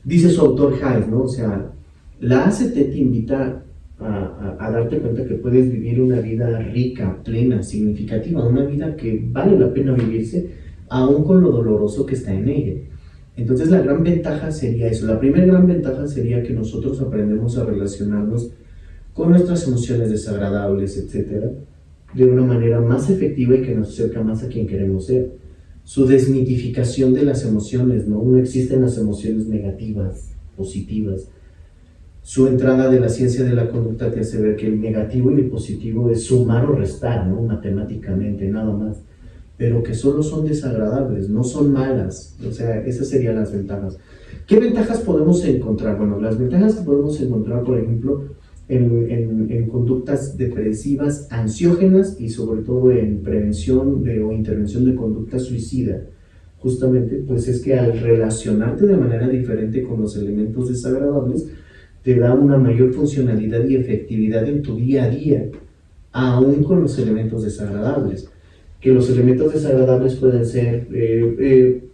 Dice su autor Hayes, ¿no? O sea, la ACT te invita a darte cuenta que puedes vivir una vida rica, plena, significativa, una vida que vale la pena vivirse, aún con lo doloroso que está en ella. Entonces la gran ventaja sería eso. La primera gran ventaja sería que nosotros aprendemos a relacionarnos con nuestras emociones desagradables, etcétera, de una manera más efectiva y que nos acerca más a quien queremos ser. Su desmitificación de las emociones, ¿no? No existen las emociones negativas, positivas. Su entrada de la ciencia de la conducta te hace ver que el negativo y el positivo es sumar o restar, ¿no? Matemáticamente, nada más. Pero que solo son desagradables, no son malas. O sea, esas serían las ventajas. ¿Qué ventajas podemos encontrar? Bueno, las ventajas que podemos encontrar, por ejemplo, en conductas depresivas, ansiógenas y sobre todo en prevención o intervención de conducta suicida, justamente, pues es que al relacionarte de manera diferente con los elementos desagradables, te da una mayor funcionalidad y efectividad en tu día a día, aún con los elementos desagradables. Que los elementos desagradables pueden ser,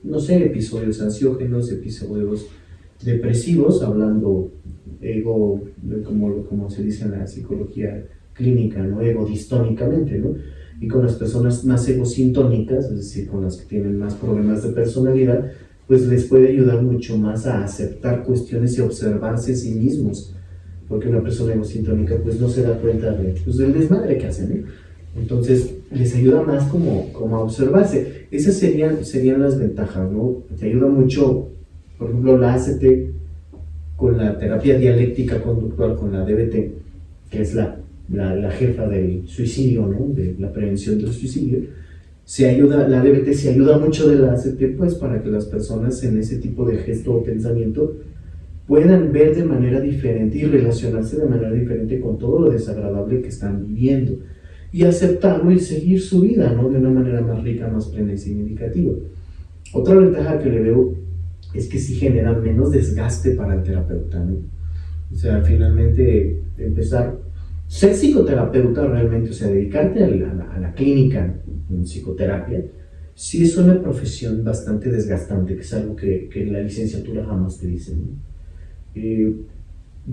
no sé, episodios ansiógenos, episodios depresivos, hablando ego, como se dice en la psicología clínica, ¿no? Egodistónicamente, ¿no? Y con las personas más egosintónicas, es decir, con las que tienen más problemas de personalidad, pues les puede ayudar mucho más a aceptar cuestiones y observarse a sí mismos, porque una persona egosintónica pues no se da cuenta pues, del desmadre que hacen, ¿no? Entonces les ayuda más como a observarse. Esas serían las ventajas, ¿no? Te ayuda mucho, por ejemplo, la ACT con la terapia dialéctica conductual, con la DBT, que es la jefa del suicidio, ¿no? De la prevención del suicidio. La DBT se ayuda mucho de la ACT pues para que las personas en ese tipo de gesto o pensamiento puedan ver de manera diferente y relacionarse de manera diferente con todo lo desagradable que están viviendo y aceptarlo y seguir su vida, ¿no? De una manera más rica, más plena y significativa. Otra ventaja que le veo es que sí genera menos desgaste para el terapeuta, ¿no? O sea, finalmente ser psicoterapeuta realmente, o sea, dedicarte a la clínica en psicoterapia, sí es una profesión bastante desgastante, que es algo que en la licenciatura jamás te dicen, ¿no?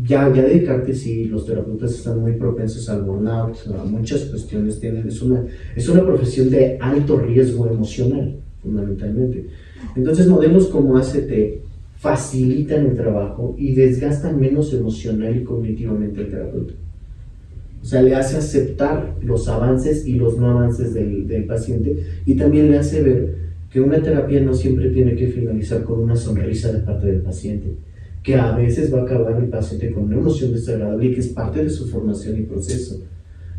Ya dedicarte, sí, los terapeutas están muy propensos al burnout, a muchas cuestiones, es una profesión de alto riesgo emocional, fundamentalmente. Entonces, modelos como ACT facilitan el trabajo y desgastan menos emocional y cognitivamente al terapeuta. O sea, le hace aceptar los avances y los no avances del paciente, y también le hace ver que una terapia no siempre tiene que finalizar con una sonrisa de parte del paciente, que a veces va a acabar el paciente con una emoción desagradable y que es parte de su formación y proceso,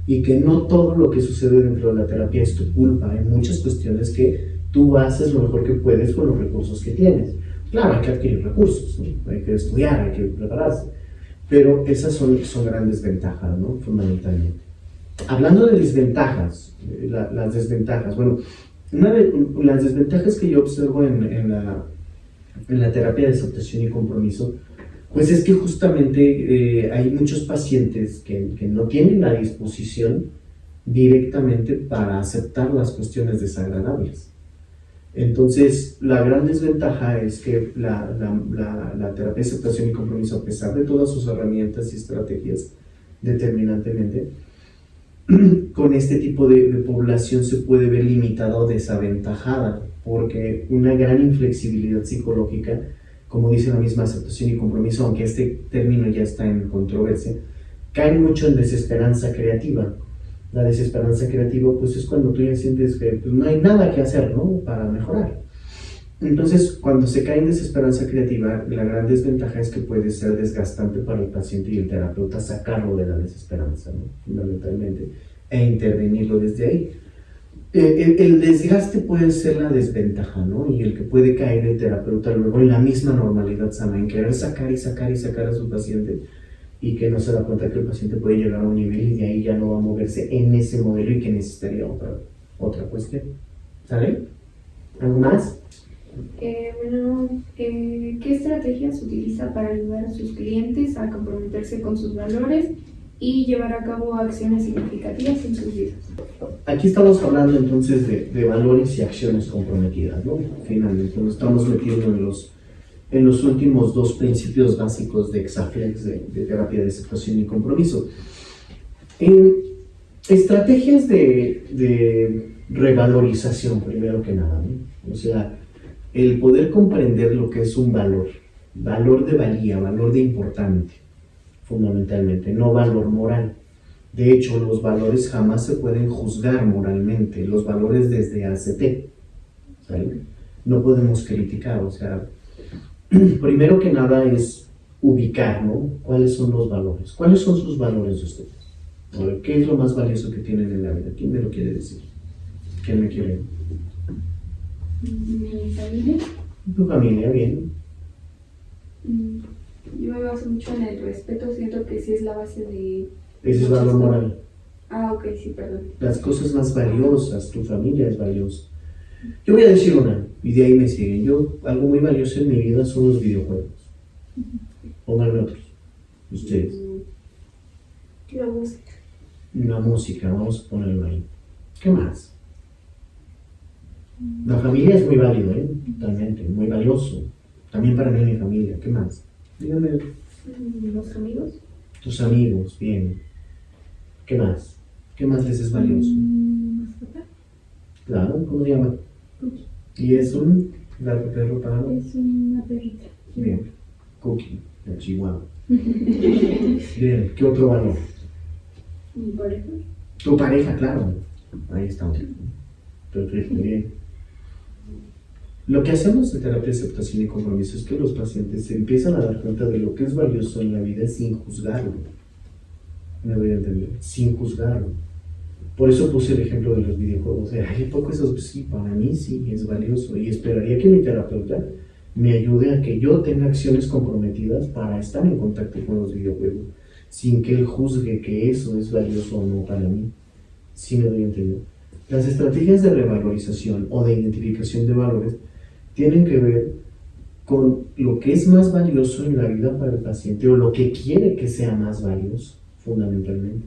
y que no todo lo que sucede dentro de la terapia es tu culpa. Hay muchas cuestiones que tú haces lo mejor que puedes con los recursos que tienes. Claro, hay que adquirir recursos, ¿no? Hay que estudiar, hay que prepararse, pero esas son grandes ventajas, ¿no? Fundamentalmente. Hablando de desventajas, las desventajas, bueno, Una de las desventajas que yo observo en la terapia de aceptación y compromiso, pues es que justamente hay muchos pacientes que no tienen la disposición directamente para aceptar las cuestiones desagradables. Entonces, la gran desventaja es que la terapia de aceptación y compromiso, a pesar de todas sus herramientas y estrategias determinantemente, con este tipo de población se puede ver limitada o desaventajada, porque una gran inflexibilidad psicológica, como dice la misma aceptación y compromiso, aunque este término ya está en controversia, cae mucho en desesperanza creativa. La desesperanza creativa pues es cuando tú ya sientes que pues, no hay nada que hacer, ¿no?, para mejorar. Entonces, cuando se cae en desesperanza creativa, la gran desventaja es que puede ser desgastante para el paciente y el terapeuta sacarlo de la desesperanza, ¿no?, fundamentalmente, e intervenirlo desde ahí. El desgaste puede ser la desventaja, ¿no?, y el que puede caer el terapeuta luego en la misma normalidad sana, en querer sacar y sacar y sacar a su paciente, y que no se da cuenta que el paciente puede llegar a un nivel y de ahí ya no va a moverse en ese modelo y que necesitaría otra cuestión. ¿Sale? ¿Algo más? ¿Qué estrategias utiliza para ayudar a sus clientes a comprometerse con sus valores y llevar a cabo acciones significativas en sus vidas? Aquí estamos hablando entonces de valores y acciones comprometidas, ¿no? Finalmente nos estamos metiendo en los últimos dos principios básicos de Exaflex, de terapia de aceptación y compromiso. Estrategias de revalorización, primero que nada, ¿no? O sea, el poder comprender lo que es un valor de valía, valor de importante, fundamentalmente, no valor moral. De hecho, los valores jamás se pueden juzgar moralmente, los valores desde ACT, ¿sale? No podemos criticar, o sea, primero que nada es ubicar, ¿no?, cuáles son los valores, cuáles son sus valores de ustedes. A ver, ¿qué es lo más valioso que tienen en la vida? ¿Quién me lo quiere decir? ¿Quién me quiere? Mi familia. Tu familia, bien. Yo me baso mucho en el respeto, siento que sí es la base de... Ese es valor moral. Ah, ok, sí, perdón. Las cosas más valiosas, tu familia es valiosa. Yo voy a decir una, y de ahí me siguen. Algo muy valioso en mi vida son los videojuegos. Pónganme otros. Ustedes. La música. La música, vamos a ponerlo ahí. ¿Qué más? La familia es muy válido, totalmente, muy valioso. También para mí y mi familia. ¿Qué más? Dígame. Los amigos. Tus amigos, bien. ¿Qué más? ¿Qué más les es valioso? ¿Mascota? Claro, ¿cómo se llama? Cookie. ¿Y es un gato, perro, pájaro? Es una perrita. Bien. Cookie, de Chihuahua. Bien, ¿qué otro valor? Mi pareja. Tu pareja, claro. Ahí está. Perfecto, bien. Lo que hacemos en terapia de aceptación y compromiso es que los pacientes se empiezan a dar cuenta de lo que es valioso en la vida sin juzgarlo. Me voy a entender, sin juzgarlo. Por eso puse el ejemplo de los videojuegos. O sea, hay poco eso, sí, para mí sí es valioso y esperaría que mi terapeuta me ayude a que yo tenga acciones comprometidas para estar en contacto con los videojuegos, sin que él juzgue que eso es valioso o no para mí. Sí me doy a entender. Las estrategias de revalorización o de identificación de valores tienen que ver con lo que es más valioso en la vida para el paciente o lo que quiere que sea más valioso, fundamentalmente.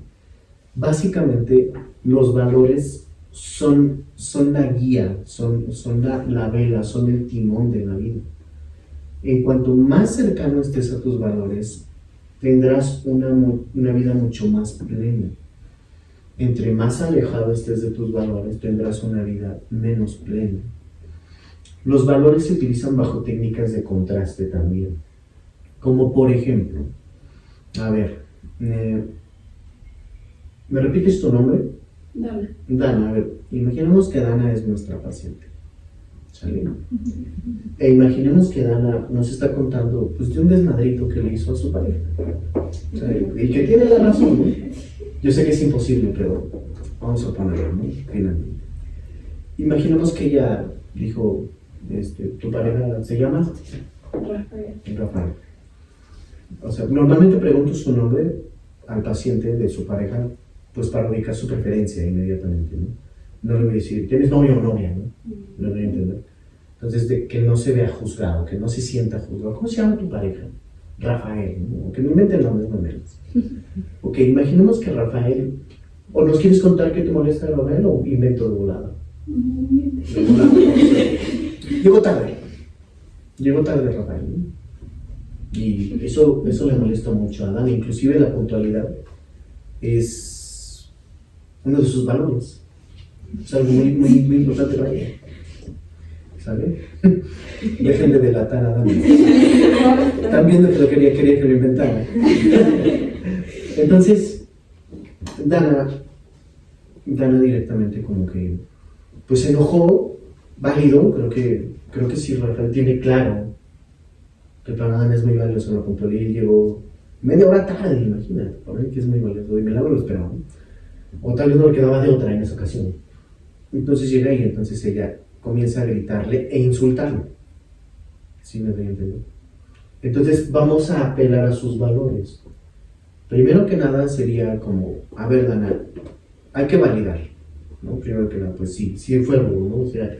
Básicamente, los valores son la guía, son la vela, son el timón de la vida. En cuanto más cercano estés a tus valores, tendrás una vida mucho más plena. Entre más alejado estés de tus valores, tendrás una vida menos plena. Los valores se utilizan bajo técnicas de contraste también. Como por ejemplo, a ver, ¿me repites tu nombre? Dana. Dana, a ver, imaginemos que Dana es nuestra paciente. ¿Sale? E imaginemos que Dana nos está contando pues, de un desmadrito que le hizo a su pareja. ¿Sale? Y que tiene la razón, ¿no? Yo sé que es imposible, pero vamos a ponerlo, ¿no? Finalmente. Imaginemos que ella dijo, ¿tu pareja se llama? Rafael. O sea, normalmente pregunto su nombre al paciente de su pareja, pues para ubicar su preferencia inmediatamente, ¿no? No le voy a decir, ¿tienes novio o novia? ¿No? Lo voy a entender. Entonces, de que no se vea juzgado, que no se sienta juzgado. ¿Cómo se llama tu pareja? Rafael, ¿no? Que me inventen nombres maneros. Ok, imaginemos que Rafael, o nos quieres contar qué te molesta de Rafael o invento de volada. De volada. Llegó tarde Rafael, ¿no? Y eso le molesta mucho a Dani, inclusive la puntualidad es uno de sus valores. Es algo muy, muy, muy importante para ella. ¿Sale? Dejen de delatar a Dani. Están viendo que lo quería que lo inventara. Entonces, Dana directamente como que pues se enojó, válido, creo que sí, Rafael tiene claro que para Dana es muy valioso la puntualidad y llegó media hora tarde, imagínate, para mí que es muy valioso, y Milagro lo esperaba, ¿no? O tal vez no le quedaba de otra en esa ocasión. Entonces llega y entonces ella comienza a gritarle e insultarlo. ¿Sí me doy a entender? Entonces vamos a apelar a sus valores. Primero que nada sería como, a ver, Dana, hay que validar, ¿no? Primero que nada, pues sí fue algo, ¿no? O sea,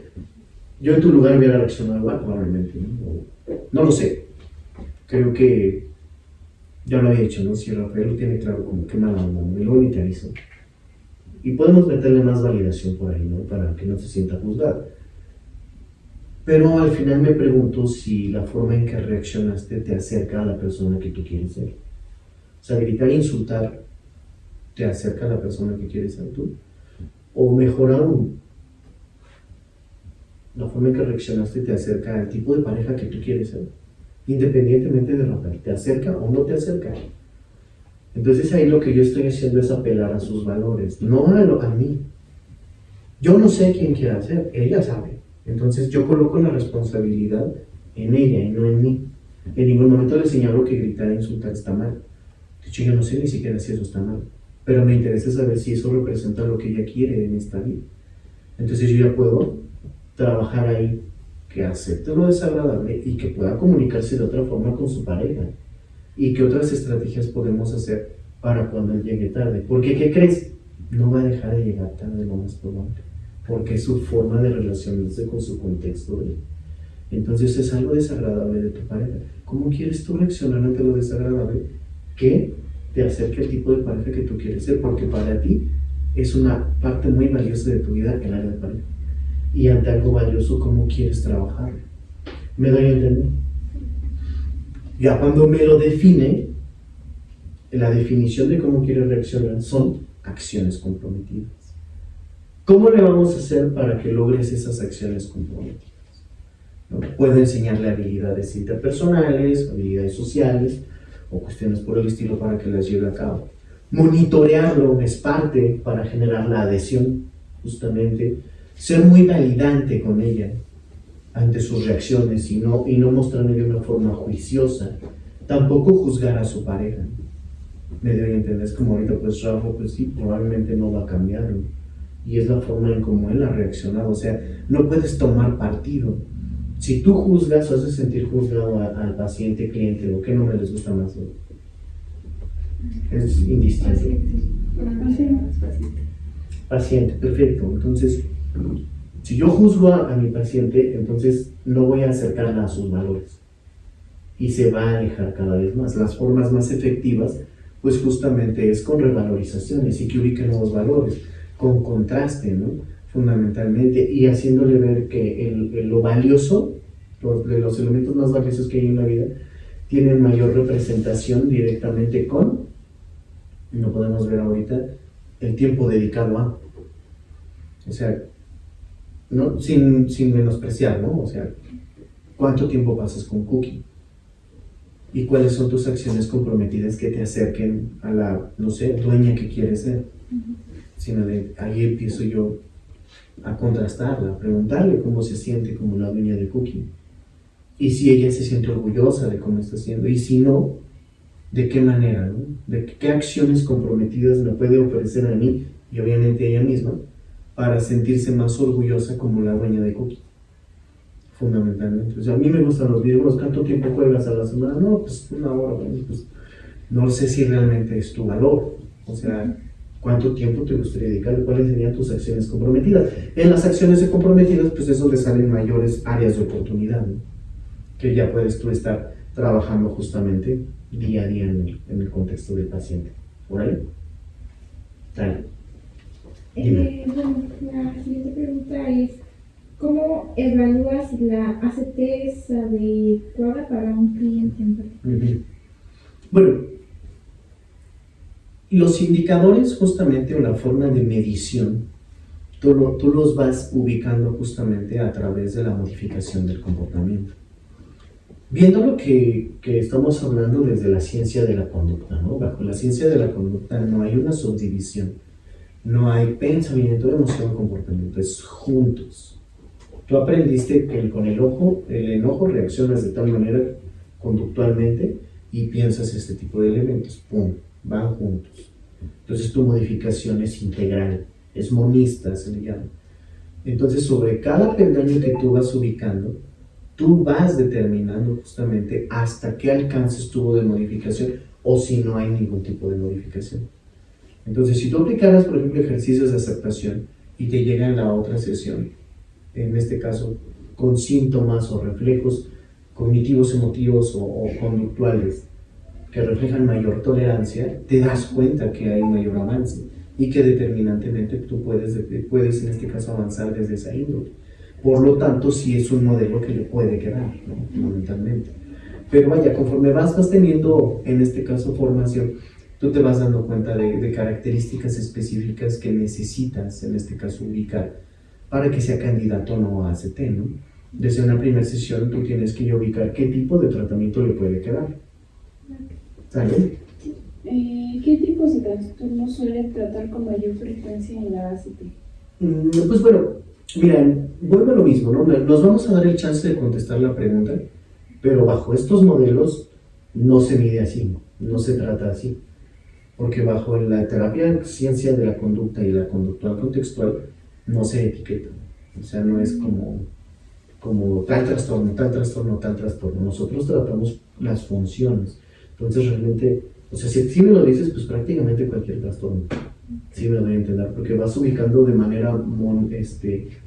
yo en tu lugar hubiera reaccionado igual, probablemente, ¿no? No lo sé. Creo que ya lo había dicho, ¿no? Si Rafael lo tiene claro, como que mala onda, ¿no? Y luego ni te aviso. Y podemos meterle más validación por ahí, ¿no? Para que no se sienta juzgada. Pero al final me pregunto si la forma en que reaccionaste te acerca a la persona que tú quieres ser. O sea, gritar e insultar te acerca a la persona que quieres ser tú. O mejor aún, la forma en que reaccionaste te acerca al tipo de pareja que tú quieres ser. Independientemente de Rafael, ¿te acerca o no te acerca? Entonces ahí lo que yo estoy haciendo es apelar a sus valores, no a mí. Yo no sé quién quiera ser, ella sabe. Entonces yo coloco la responsabilidad en ella y no en mí. En ningún momento le señalo que gritar e insultar está mal. De hecho, yo no sé ni siquiera si eso está mal. Pero me interesa saber si eso representa lo que ella quiere en esta vida. Entonces yo ya puedo trabajar ahí, que acepte lo desagradable y que pueda comunicarse de otra forma con su pareja. Y qué otras estrategias podemos hacer para cuando él llegue tarde. Porque, ¿qué crees? No va a dejar de llegar tarde lo más probable. Porque es su forma de relacionarse con su contexto de él. Entonces es algo desagradable de tu pareja. ¿Cómo quieres tú reaccionar ante lo desagradable? Que te acerque al tipo de pareja que tú quieres ser, porque para ti es una parte muy valiosa de tu vida el área de pareja. Y ante algo valioso, ¿cómo quieres trabajar? ¿Me doy a entender? Ya cuando me lo define, la definición de cómo quiere reaccionar son acciones comprometidas. ¿Cómo le vamos a hacer para que logres esas acciones comprometidas? ¿No? Puedo enseñarle habilidades interpersonales, habilidades sociales o cuestiones por el estilo para que las lleve a cabo. Monitorearlo es parte para generar la adhesión, justamente. Ser muy validante con ella ante sus reacciones y no mostrarle de una forma juiciosa. Tampoco juzgar a su pareja. Me debe entender, es como ahorita pues Rafa, pues sí, probablemente no va a cambiar, ¿no? Y es la forma en cómo él ha reaccionado. O sea, no puedes tomar partido. Si tú juzgas o haces sentir juzgado al paciente, cliente, o qué nombre les gusta más, ¿no? Es indistinto. Paciente, perfecto. Entonces, si yo juzgo a mi paciente, entonces no voy a acercarla a sus valores. Y se va a alejar cada vez más. Las formas más efectivas, pues justamente es con revalorizaciones y que ubique nuevos valores, con contraste, ¿no? Fundamentalmente, y haciéndole ver que lo valioso, los elementos más valiosos que hay en la vida, tienen mayor representación directamente con, no podemos ver ahorita, el tiempo dedicado a. O sea, ¿no? Sin menospreciar, ¿no? O sea, ¿cuánto tiempo pasas con Cookie? ¿Y cuáles son tus acciones comprometidas que te acerquen a la, no sé, dueña que quieres ser? Sino ahí empiezo yo a contrastarla, a preguntarle cómo se siente como la dueña de Cookie. Y si ella se siente orgullosa de cómo está haciendo. Y si no, ¿de qué manera, no? ¿De qué acciones comprometidas me puede ofrecer a mí y obviamente a ella misma para sentirse más orgullosa como la dueña de Cookie? Fundamentalmente. O sea, a mí me gustan los videojuegos. ¿Cuánto tiempo juegas a la semana? No, pues 1 hora. Bueno, pues no sé si realmente es tu valor. O sea, ¿Cuánto tiempo te gustaría dedicar? ¿Cuáles serían tus acciones comprometidas? En las acciones comprometidas, pues es donde salen mayores áreas de oportunidad, ¿no? Que ya puedes tú estar trabajando justamente día a día en el contexto del paciente. ¿Órale? Dale. Dime. Bueno, la siguiente pregunta es, ¿cómo evalúas si la ACT es adecuada para un cliente en particular? Bueno, los indicadores justamente o la forma de medición, tú los vas ubicando justamente a través de la modificación del comportamiento. Viendo lo que estamos hablando desde la ciencia de la conducta, ¿no? Bajo la ciencia de la conducta no hay una subdivisión, no hay pensamiento, emoción, comportamiento, es juntos. Tú aprendiste que con el enojo reaccionas de tal manera conductualmente y piensas este tipo de elementos, ¡pum!, van juntos. Entonces tu modificación es integral, es monista, se le llama. Entonces sobre cada peldaño que tú vas ubicando, tú vas determinando justamente hasta qué alcance estuvo de modificación o si no hay ningún tipo de modificación. Entonces, si tú aplicaras, por ejemplo, ejercicios de aceptación y te llega en la otra sesión, en este caso, con síntomas o reflejos cognitivos, emotivos o conductuales que reflejan mayor tolerancia, te das cuenta que hay mayor avance y que determinantemente tú puedes en este caso avanzar desde esa índole. Por lo tanto, sí es un modelo que le puede quedar, ¿no? Fundamentalmente. Pero vaya, conforme vas teniendo, en este caso, formación, tú te vas dando cuenta de características específicas que necesitas, en este caso, ubicar para que sea candidato o no a ACT, ¿no? Desde una primera sesión tú tienes que ubicar qué tipo de tratamiento le puede quedar. ¿Sale? ¿Qué tipos de trastornos suelen tratar con mayor frecuencia en la ACT? Pues bueno, mira, vuelve a lo mismo, ¿no? Nos vamos a dar el chance de contestar la pregunta, pero bajo estos modelos no se mide así, no se trata así. Porque bajo la terapia ciencia de la conducta y la conductual contextual no se etiqueta. O sea, no es como tal trastorno, tal trastorno, tal trastorno. Nosotros tratamos las funciones. Entonces realmente, o sea, si me lo dices, pues prácticamente cualquier trastorno. Sí me lo doy a entender, porque vas ubicando de manera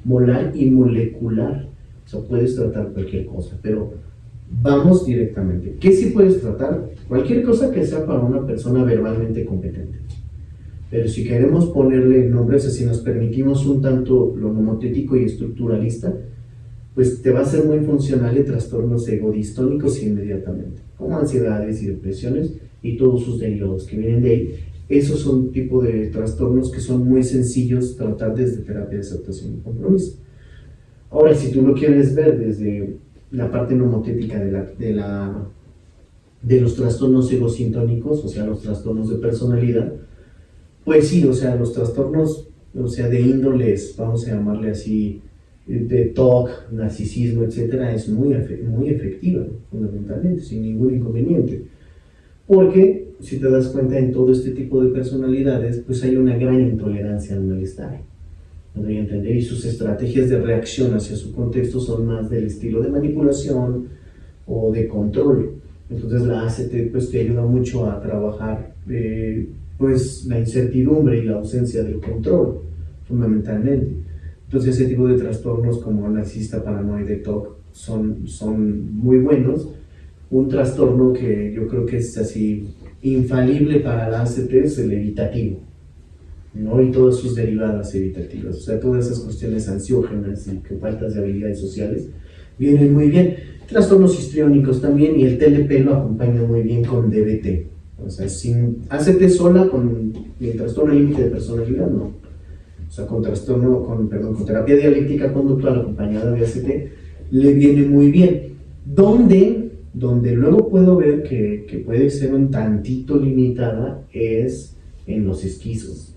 molar y molecular. O sea, puedes tratar cualquier cosa, pero vamos directamente. ¿Qué sí puedes tratar? Cualquier cosa que sea para una persona verbalmente competente. Pero si queremos ponerle nombres, si nos permitimos un tanto lo nomotético y estructuralista, pues te va a ser muy funcional de trastornos egodistónicos inmediatamente, como ansiedades y depresiones y todos sus derivados que vienen de ahí. Esos son tipo de trastornos que son muy sencillos tratar desde terapia de aceptación y compromiso. Ahora, si tú lo quieres ver desde la parte nomotética de los trastornos egosintónicos, o sea, los trastornos de personalidad, pues sí, o sea, los trastornos, o sea, de índoles, vamos a llamarle así, de TOC, narcisismo, etcétera, es muy efectiva, fundamentalmente, sin ningún inconveniente. Porque, si te das cuenta, en todo este tipo de personalidades, pues hay una gran intolerancia al malestar. ¿No voy a entender? Y sus estrategias de reacción hacia su contexto son más del estilo de manipulación o de control. Entonces la ACT pues te ayuda mucho a trabajar pues la incertidumbre y la ausencia del control, fundamentalmente. Entonces ese tipo de trastornos como narcisista, paranoide, TOC son muy buenos. Un trastorno que yo creo que es así infalible para la ACT es el evitativo, ¿no? Y todas sus derivadas evitativas, o sea, todas esas cuestiones ansiógenas y que faltas de habilidades sociales vienen muy bien. Trastornos histriónicos también, y el TLP lo acompaña muy bien con DBT, o sea, sin ACT sola con el trastorno límite de personalidad, no. O sea, con terapia dialéctica conductual acompañada de ACT le viene muy bien. Donde luego puedo ver que puede ser un tantito limitada es en los esquizos.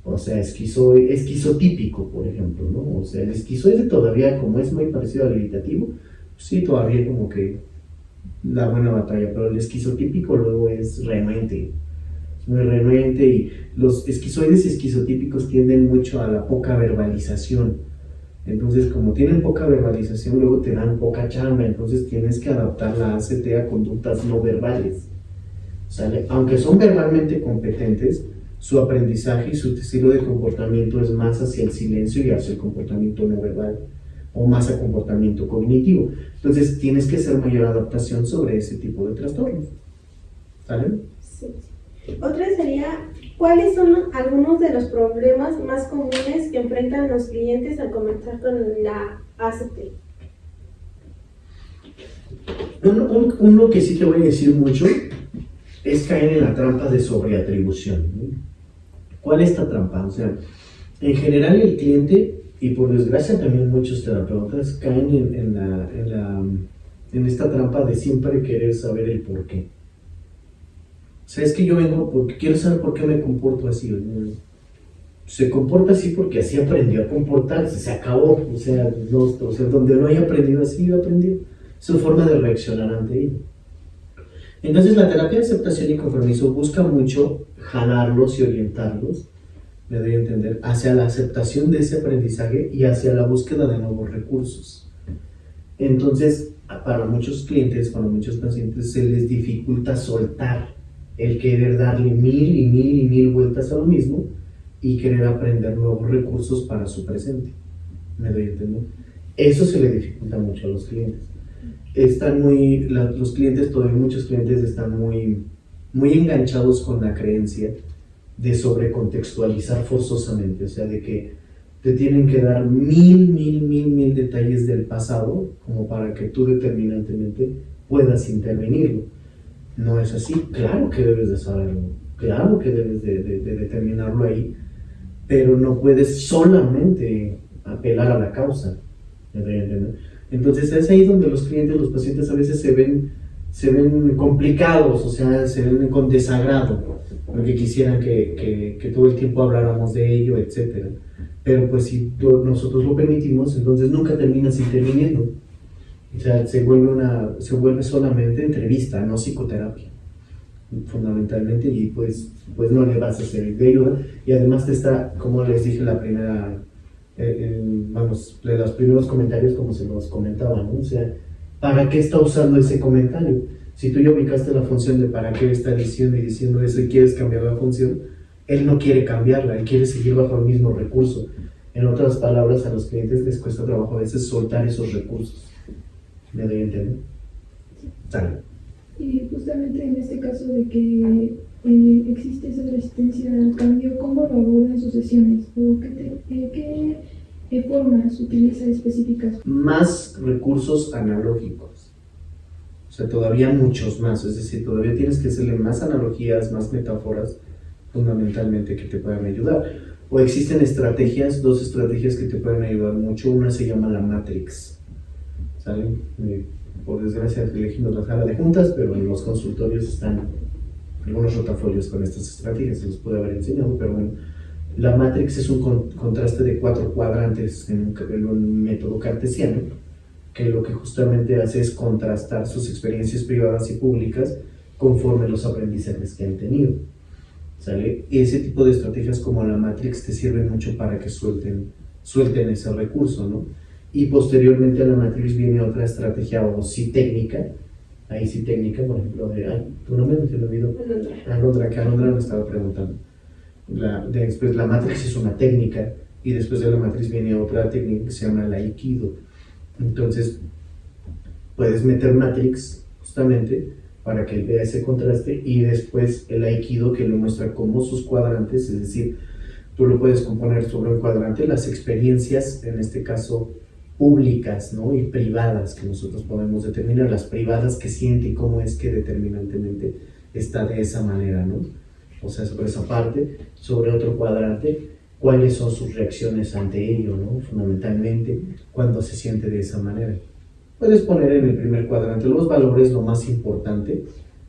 O sea, esquizotípico, por ejemplo, ¿no? O sea, el esquizoide todavía, como es muy parecido al evitativo, sí, todavía como que da buena batalla, pero el esquizotípico luego es renuente, es muy renuente, y los esquizoides esquizotípicos tienden mucho a la poca verbalización. Entonces, como tienen poca verbalización, luego te dan poca chamba, entonces tienes que adaptar la ACT a conductas no verbales. ¿Sale? Aunque son verbalmente competentes, su aprendizaje y su estilo de comportamiento es más hacia el silencio y hacia el comportamiento no verbal o más a comportamiento cognitivo. Entonces tienes que hacer mayor adaptación sobre ese tipo de trastornos. ¿Sale? Sí. Otra sería, ¿cuáles son algunos de los problemas más comunes que enfrentan los clientes al comenzar con la ACT? Uno que sí te voy a decir mucho es caer en la trampa de sobreatribución, ¿no? ¿Cuál es esta trampa? O sea, en general el cliente, y por desgracia también muchos terapeutas, caen en esta trampa de siempre querer saber el por qué. O sea, es que yo vengo porque quiero saber por qué me comporto así, ¿no? Se comporta así porque así aprendió a comportarse, se acabó. O sea, donde no haya aprendido así, yo aprendí. Es su forma de reaccionar ante ello. Entonces la terapia de aceptación y compromiso busca mucho jalarlos y orientarlos, me doy a entender, hacia la aceptación de ese aprendizaje y hacia la búsqueda de nuevos recursos. Entonces, para muchos clientes, para muchos pacientes, se les dificulta soltar el querer darle mil vueltas a lo mismo y querer aprender nuevos recursos para su presente. ¿Me doy a entender? Eso se le dificulta mucho a los clientes. Los clientes, todavía muchos clientes están muy enganchados con la creencia de sobrecontextualizar forzosamente, o sea, de que te tienen que dar mil detalles del pasado como para que tú determinantemente puedas intervenirlo. No es así. Claro que debes de saberlo, claro que debes de determinarlo ahí, pero no puedes solamente apelar a la causa. ¿Me doy a entender? Entonces es ahí donde los clientes, los pacientes a veces se ven complicados, o sea, se ven con desagrado, porque quisieran que todo el tiempo habláramos de ello, etc. Pero pues si nosotros lo permitimos, entonces nunca terminas interviniendo. O sea, se vuelve solamente entrevista, no psicoterapia, fundamentalmente, y pues no le vas a servir de ayuda. Y además te está, como les dije la primera, de los primeros comentarios, como se los comentaba, ¿no? O sea, ¿para qué está usando ese comentario? Si tú ya ubicaste la función de para qué está diciendo y diciendo eso y quieres cambiar la función, él no quiere cambiarla, él quiere seguir bajo el mismo recurso. En otras palabras, a los clientes les cuesta trabajo a veces soltar esos recursos. ¿Me doy a entender? Sale. Y justamente en este caso de que existe esa resistencia al cambio, ¿cómo lo abordan sus sesiones? ¿O qué formas utiliza específicas? Más recursos analógicos. O sea, todavía muchos más. Es decir, todavía tienes que hacerle más analogías, más metáforas, fundamentalmente, que te puedan ayudar. O existen dos estrategias que te pueden ayudar mucho. Una se llama la Matrix. ¿Sale? Por desgracia elegimos la sala de juntas, pero en los consultorios están algunos rotafolios con estas estrategias, se los puede haber enseñado, pero bueno. La Matrix es un contraste de 4 cuadrantes en un método cartesiano, que lo que justamente hace es contrastar sus experiencias privadas y públicas conforme los aprendizajes que han tenido. ¿Sale? Ese tipo de estrategias como la Matrix te sirven mucho para que suelten ese recurso, ¿no? Y posteriormente a la Matrix viene otra estrategia, o sí técnica, por ejemplo, tu nombre se me olvidó. Alondra me estaba preguntando. Después la Matrix es una técnica, y después de la Matrix viene otra técnica que se llama el Aikido. Entonces, puedes meter Matrix justamente para que él vea ese contraste, y después el Aikido, que le muestra cómo sus cuadrantes, es decir, tú lo puedes componer sobre un cuadrante, las experiencias, en este caso públicas, ¿no? Y privadas, que nosotros podemos determinar, las privadas que siente y cómo es que determinantemente está de esa manera, ¿no? O sea, sobre esa parte, sobre otro cuadrante, cuáles son sus reacciones ante ello, ¿no? Fundamentalmente, cuando se siente de esa manera. Puedes poner en el primer cuadrante los valores, lo más importante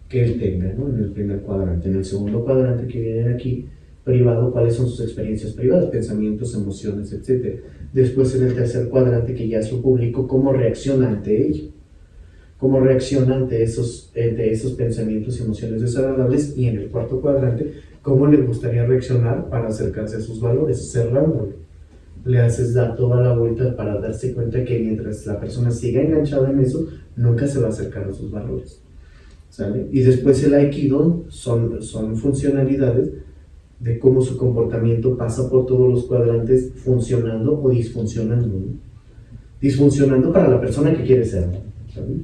que él tenga, ¿no? En el primer cuadrante. En el segundo cuadrante que viene aquí, privado, cuáles son sus experiencias privadas, pensamientos, emociones, etc. Después en el tercer cuadrante, que ya es lo público, cómo reacciona ante ello, cómo reacciona ante esos pensamientos y emociones desagradables, y en el cuarto cuadrante, cómo le gustaría reaccionar para acercarse a sus valores, cerrándolo. Le haces dar toda la vuelta para darse cuenta que mientras la persona siga enganchada en eso, nunca se va a acercar a sus valores. ¿Sale? Y después el Aikido son funcionalidades de cómo su comportamiento pasa por todos los cuadrantes funcionando o disfuncionando, ¿no? Disfuncionando para la persona que quiere ser, ¿sabes?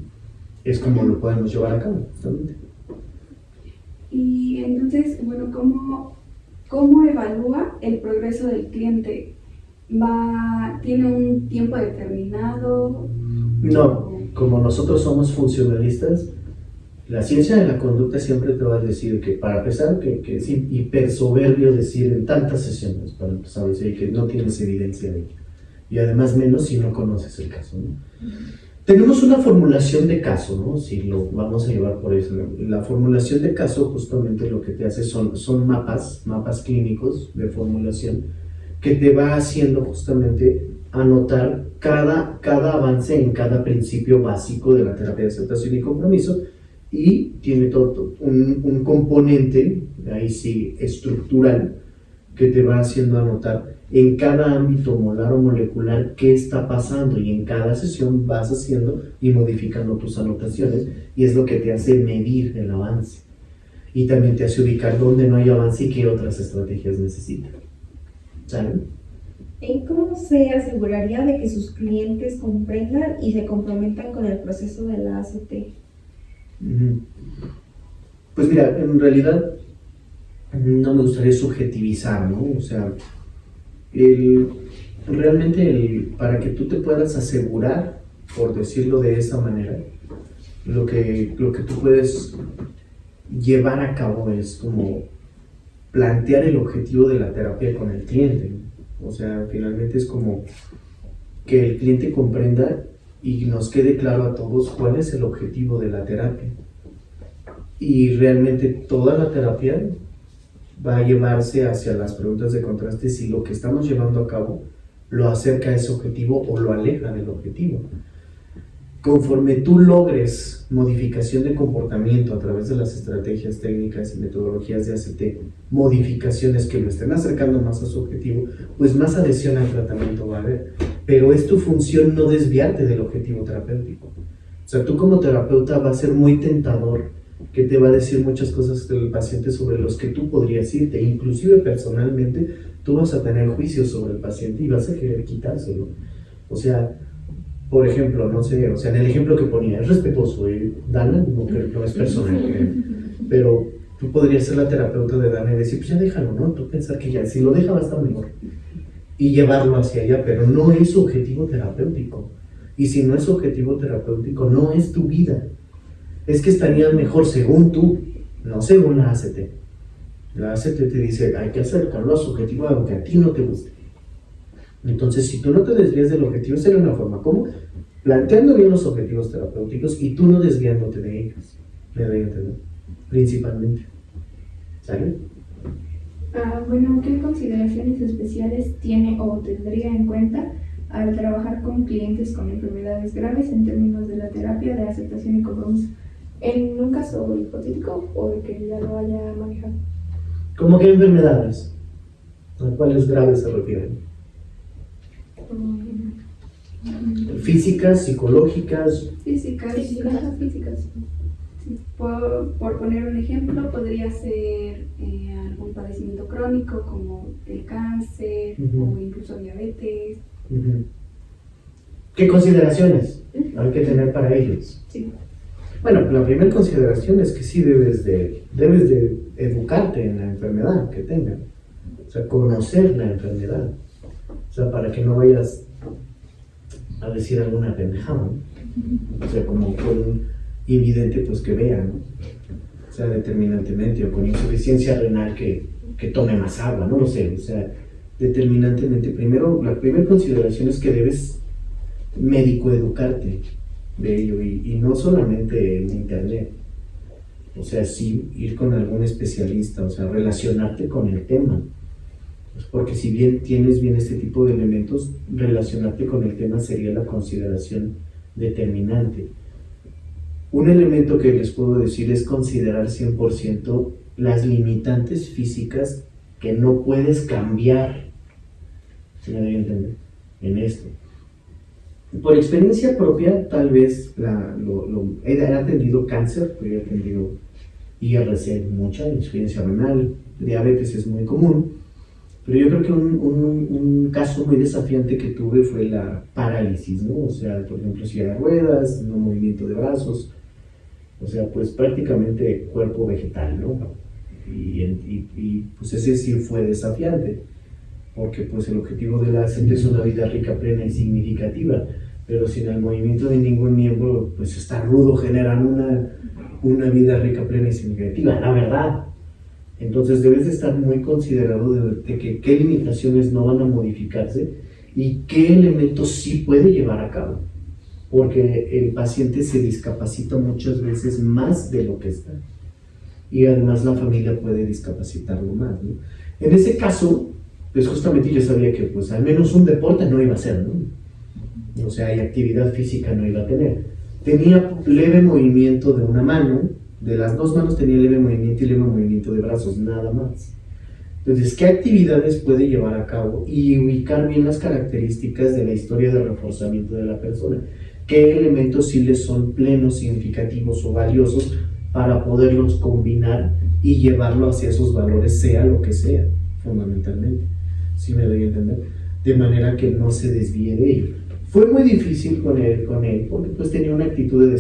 Es como lo podemos llevar a cabo, justamente. Y entonces, bueno, ¿cómo evalúa el progreso del cliente? ¿Tiene un tiempo determinado? No, como nosotros somos funcionalistas, la ciencia de la conducta siempre te va a decir que, para empezar, que es hiper soberbio decir en tantas sesiones, para empezar a decir que no tienes evidencia de ello. Y además menos si no conoces el caso, ¿no? Tenemos una formulación de caso, ¿no? Si lo vamos a llevar por eso. La formulación de caso justamente lo que te hace son mapas clínicos de formulación que te va haciendo justamente anotar cada avance en cada principio básico de la terapia de aceptación y compromiso, y tiene todo un componente, ahí sí, estructural, que te va haciendo anotar en cada ámbito molar o molecular qué está pasando, y en cada sesión vas haciendo y modificando tus anotaciones, y es lo que te hace medir el avance, y también te hace ubicar dónde no hay avance y qué otras estrategias necesitan. ¿Saben? ¿Y cómo se aseguraría de que sus clientes comprendan y se comprometan con el proceso de la ACT? Pues mira, en realidad no me gustaría subjetivizar, ¿no? O sea, realmente para que tú te puedas asegurar, por decirlo de esa manera, lo que tú puedes llevar a cabo es como plantear el objetivo de la terapia con el cliente. O sea, finalmente es como que el cliente comprenda y nos quede claro a todos cuál es el objetivo de la terapia. Y realmente toda la terapia va a llevarse hacia las preguntas de contraste si lo que estamos llevando a cabo lo acerca a ese objetivo o lo aleja del objetivo. Conforme tú logres modificación de comportamiento a través de las estrategias técnicas y metodologías de ACT, modificaciones que lo estén acercando más a su objetivo, pues más adhesión al tratamiento va a haber. Pero es tu función no desviarte del objetivo terapéutico. O sea, tú como terapeuta va a ser muy tentador que te va a decir muchas cosas del paciente sobre los que tú podrías irte. Inclusive personalmente tú vas a tener juicios sobre el paciente y vas a querer quitárselo. O sea, por ejemplo, no sé, o sea, en el ejemplo que ponía, es respetuoso, Dana, no es personal, pero tú podrías ser la terapeuta de Dana y decir, pues ya déjalo, ¿no? Tú pensar que ya, si lo deja va a estar mejor. Y llevarlo hacia allá, pero no es su objetivo terapéutico. Y si no es su objetivo terapéutico, no es tu vida. Es que estaría mejor según tú, no según la ACT. La ACT te dice, hay que acercarlo a su objetivo aunque a ti no te guste. Entonces, si tú no te desvías del objetivo, sería una forma como planteando bien los objetivos terapéuticos y tú no desviándote de ellos. Me doy a entender. Principalmente. ¿Sale? Bueno, ¿qué consideraciones especiales tiene o tendría en cuenta al trabajar con clientes con enfermedades graves en términos de la terapia de aceptación y compromiso? ¿En un caso hipotético o de que ya lo haya manejado? ¿Cómo qué enfermedades? ¿A cuáles graves se refieren? Físicas, psicológicas. Físicas. Sí. Por poner un ejemplo, podría ser algún padecimiento crónico como el cáncer o incluso diabetes. ¿Qué consideraciones hay que tener para ellos? Sí. Bueno, la primera consideración es que sí debes de educarte en la enfermedad que tengan. O sea, conocer la enfermedad. O sea, para que no vayas a decir alguna pendejada, ¿no? O sea, como con un invidente, pues que vea, ¿no? O sea, determinantemente, o con insuficiencia renal que tome más agua, no lo sé. O sea, determinantemente, primero, la primera consideración es que debes médico educarte de ello, y no solamente en internet. O sea, sí ir con algún especialista, o sea, relacionarte con el tema. Porque si bien tienes bien este tipo de elementos, relacionarte con el tema sería la consideración determinante. Un elemento que les puedo decir es considerar 100% las limitantes físicas que no puedes cambiar. ¿Sí me doy a entender? En esto. Por experiencia propia, tal vez he atendido cáncer, he atendido IRC mucha, insuficiencia renal, diabetes es muy común, pero yo creo que un caso muy desafiante que tuve fue la parálisis, ¿no? O sea, por ejemplo, silla de ruedas, no movimiento de brazos, o sea, pues prácticamente cuerpo vegetal, ¿no? Y pues ese sí fue desafiante, porque pues el objetivo de la ACT es una vida rica, plena y significativa, pero sin el movimiento de ningún miembro, pues está rudo generar una vida rica, plena y significativa, la verdad. Entonces debes de estar muy considerado de que qué limitaciones no van a modificarse y qué elementos sí puede llevar a cabo, porque el paciente se discapacita muchas veces más de lo que está, y además la familia puede discapacitarlo más, ¿no? En ese caso, pues justamente yo sabía que pues al menos un deporte no iba a hacer, ¿no? O sea, y actividad física no iba a tener. Tenía leve movimiento de una mano, de las dos manos tenía leve movimiento y leve movimiento de brazos, nada más. Entonces, ¿qué actividades puede llevar a cabo? Y ubicar bien las características de la historia de reforzamiento de la persona. ¿Qué elementos sí les son plenos, significativos o valiosos para poderlos combinar y llevarlo hacia esos valores, sea lo que sea, fundamentalmente? ¿Sí me doy a entender? De manera que no se desvíe de ello. Fue muy difícil con él porque pues tenía una actitud de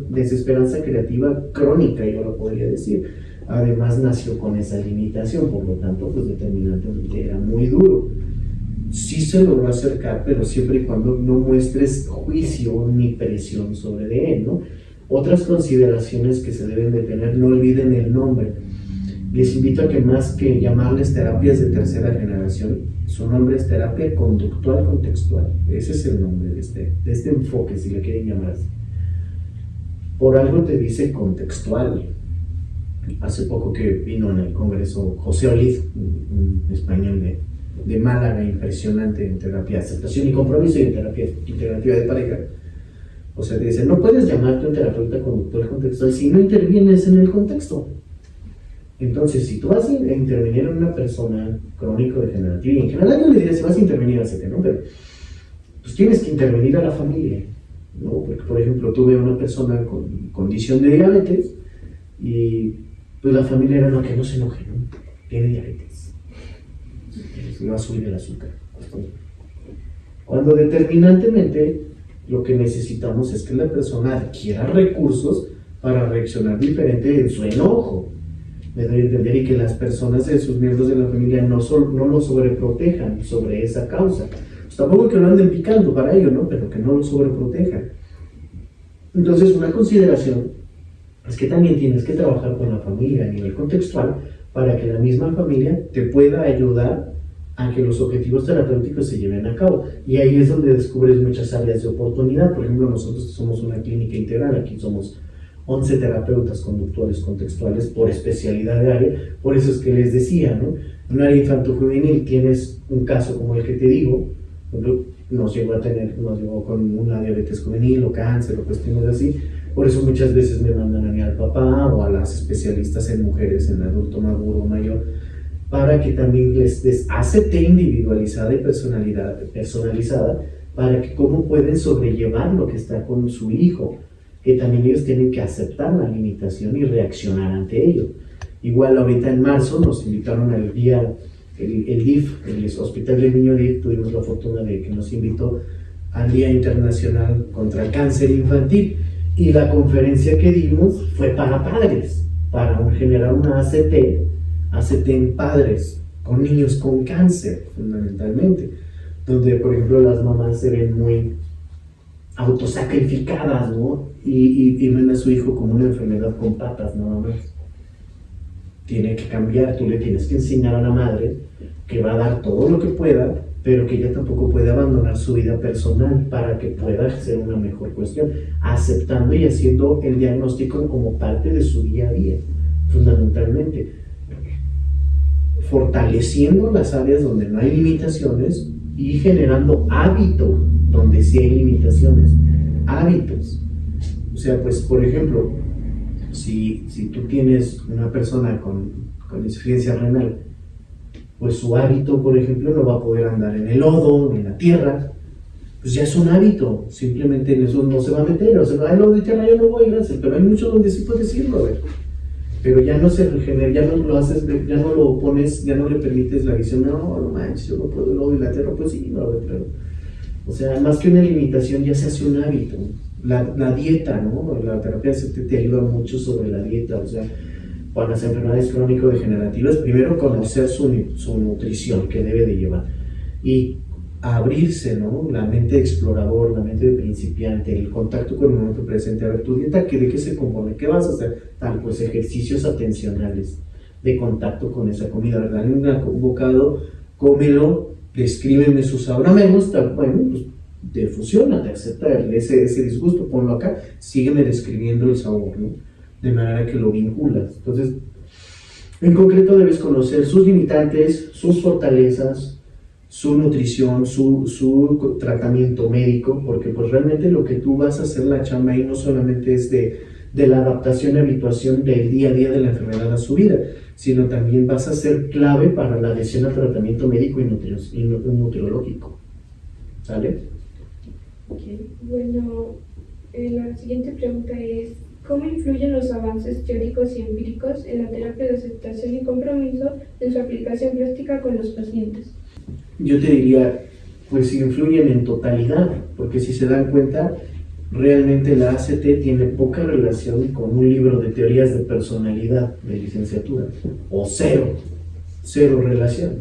desesperanza creativa crónica, yo lo podría decir. Además nació con esa limitación, por lo tanto pues determinantemente era muy duro. Sí se logró acercar, pero siempre y cuando no muestres juicio ni presión sobre de él, ¿no? Otras consideraciones que se deben de tener, no olviden el nombre. Les invito a que más que llamarles terapias de tercera generación, su nombre es terapia conductual contextual. Ese es el nombre de este enfoque, si le quieren llamar así. Por algo te dice contextual. Hace poco que vino en el Congreso José Oliz, un español de Málaga, impresionante en terapia de aceptación y compromiso y en terapia integrativa de pareja. O sea, te dice, no puedes llamarte un terapeuta conductual contextual si no intervienes en el contexto. Entonces, si tú vas a intervenir en una persona crónico-degenerativa, y en general yo le diría si vas a intervenir a CT, ¿no? Pero pues tienes que intervenir a la familia, ¿no? Porque, por ejemplo, tuve una persona con condición de diabetes y pues la familia era, no, que no se enoje, ¿no? Tiene diabetes, le va a subir el azúcar. Cuando determinantemente lo que necesitamos es que la persona adquiera recursos para reaccionar diferente en su enojo. Me doy a entender, y que las personas de sus miembros de la familia no lo sobreprotejan sobre esa causa. Pues tampoco que lo anden picando para ello, ¿no? Pero que no lo sobreprotejan. Entonces, una consideración es que también tienes que trabajar con la familia a nivel contextual para que la misma familia te pueda ayudar a que los objetivos terapéuticos se lleven a cabo. Y ahí es donde descubres muchas áreas de oportunidad. Por ejemplo, nosotros somos una clínica integral, aquí somos 11 terapeutas conductuales contextuales por especialidad de área. Por eso es que les decía, ¿no? En un área infanto-juvenil tienes un caso como el que te digo, nos llegó con una diabetes juvenil o cáncer o cuestiones así. Por eso muchas veces me mandan a mí al papá o a las especialistas en mujeres, en adulto maduro o mayor, para que también les des ACT individualizada y personalizada, para que cómo pueden sobrellevar lo que está con su hijo, que también ellos tienen que aceptar la limitación y reaccionar ante ello. Igual ahorita en marzo nos invitaron al día, el DIF, el Hospital del Niño DIF, tuvimos la fortuna de que nos invitó al Día Internacional contra el Cáncer Infantil, y la conferencia que dimos fue para padres, para generar una ACT en padres, con niños con cáncer, fundamentalmente, donde, por ejemplo, las mamás se ven muy autosacrificadas, ¿no? Y ven a su hijo como una enfermedad con patas, nada más. Tiene que cambiar, tú le tienes que enseñar a la madre que va a dar todo lo que pueda, pero que ella tampoco puede abandonar su vida personal para que pueda ser una mejor cuestión, aceptando y haciendo el diagnóstico como parte de su día a día, fundamentalmente. Fortaleciendo las áreas donde no hay limitaciones y generando hábito donde sí hay limitaciones, hábitos. O sea, pues, por ejemplo, si tú tienes una persona con insuficiencia renal, pues su hábito, por ejemplo, no va a poder andar en el lodo, en la tierra, pues ya es un hábito, simplemente en eso no se va a meter, o sea, ay, no, de tema yo no voy, gracias, pero hay mucho donde sí puedes irlo, a ver. Pero ya no se regenera, ya no lo haces, ya no lo pones, ya no le permites la visión, no manches, yo no puedo, luego y la tierra, pues sí, no, pero, o sea, más que una limitación ya se hace un hábito. La dieta, ¿no? La terapia te ayuda mucho sobre la dieta, o sea, para las enfermedades crónico-degenerativas, primero conocer su nutrición que debe de llevar y abrirse, ¿no? La mente de explorador, la mente de principiante, el contacto con el momento presente. A ver, tu dieta, ¿de qué se compone? ¿Qué vas a hacer? Tal, pues ejercicios atencionales de contacto con esa comida, ¿verdad? En un bocado, cómelo, descríbeme su sabor. No me gusta, bueno, pues te fusiona, te acepta ese disgusto, ponlo acá, sígueme describiendo el sabor, ¿no? De manera que lo vinculas. Entonces, en concreto debes conocer sus limitantes, sus fortalezas, su nutrición, su tratamiento médico, porque pues realmente lo que tú vas a hacer la chamba ahí no solamente es de la adaptación y habituación del día a día de la enfermedad a su vida, sino también vas a ser clave para la adhesión al tratamiento médico y nutriológico. ¿Sale? Okay. Bueno, la siguiente pregunta es, ¿cómo influyen los avances teóricos y empíricos en la terapia de aceptación y compromiso en su aplicación práctica con los pacientes? Yo te diría, pues influyen en totalidad, porque si se dan cuenta, realmente la ACT tiene poca relación con un libro de teorías de personalidad de licenciatura, o cero relación.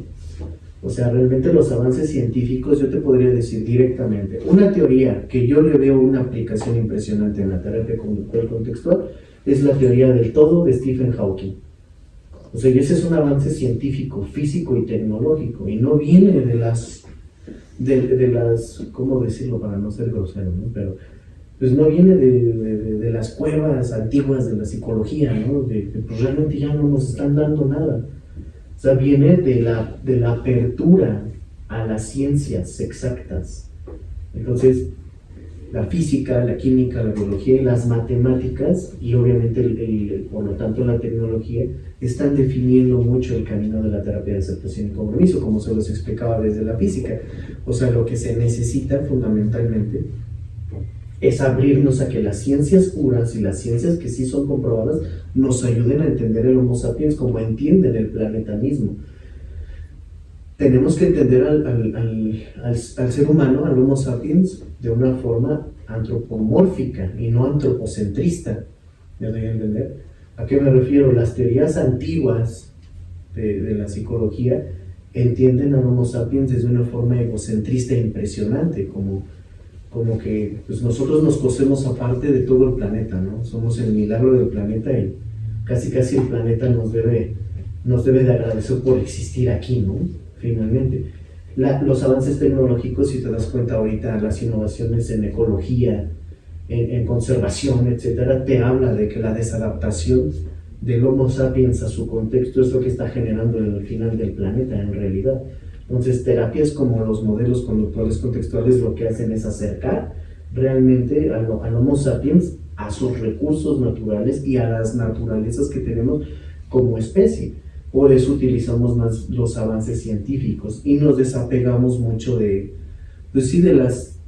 O sea, realmente los avances científicos, yo te podría decir directamente, una teoría que yo le veo una aplicación impresionante en la terapia conductual contextual es la teoría del todo de Stephen Hawking. O sea, y ese es un avance científico, físico y tecnológico, y no viene de las, ¿cómo decirlo para no ser grosero, ¿no? Pero pues no viene de las cuevas antiguas de la psicología, ¿no? Pues realmente ya no nos están dando nada. O sea, viene de la apertura a las ciencias exactas. Entonces, la física, la química, la biología y las matemáticas, y obviamente por lo tanto la tecnología, están definiendo mucho el camino de la terapia de aceptación y compromiso, como se los explicaba desde la física. O sea, lo que se necesita fundamentalmente es abrirnos a que las ciencias puras y las ciencias que sí son comprobadas nos ayuden a entender el Homo sapiens como entienden el planeta mismo. Tenemos que entender al ser humano, al Homo sapiens, de una forma antropomórfica y no antropocentrista. ¿Me doy a entender? ¿A qué me refiero? Las teorías antiguas de la psicología entienden al Homo sapiens desde una forma egocentrista e impresionante, como que pues nosotros nos cosemos aparte de todo el planeta, ¿no? Somos el milagro del planeta y casi el planeta nos debe de agradecer por existir aquí, ¿no? Finalmente. Los avances tecnológicos, si te das cuenta ahorita, las innovaciones en ecología, en conservación, etcétera, te habla de que la desadaptación del Homo sapiens a su contexto es lo que está generando el final del planeta en realidad. Entonces, terapias como los modelos conductuales contextuales lo que hacen es acercar realmente al Homo sapiens a sus recursos naturales y a las naturalezas que tenemos como especie. Por eso utilizamos más los avances científicos y nos desapegamos mucho de las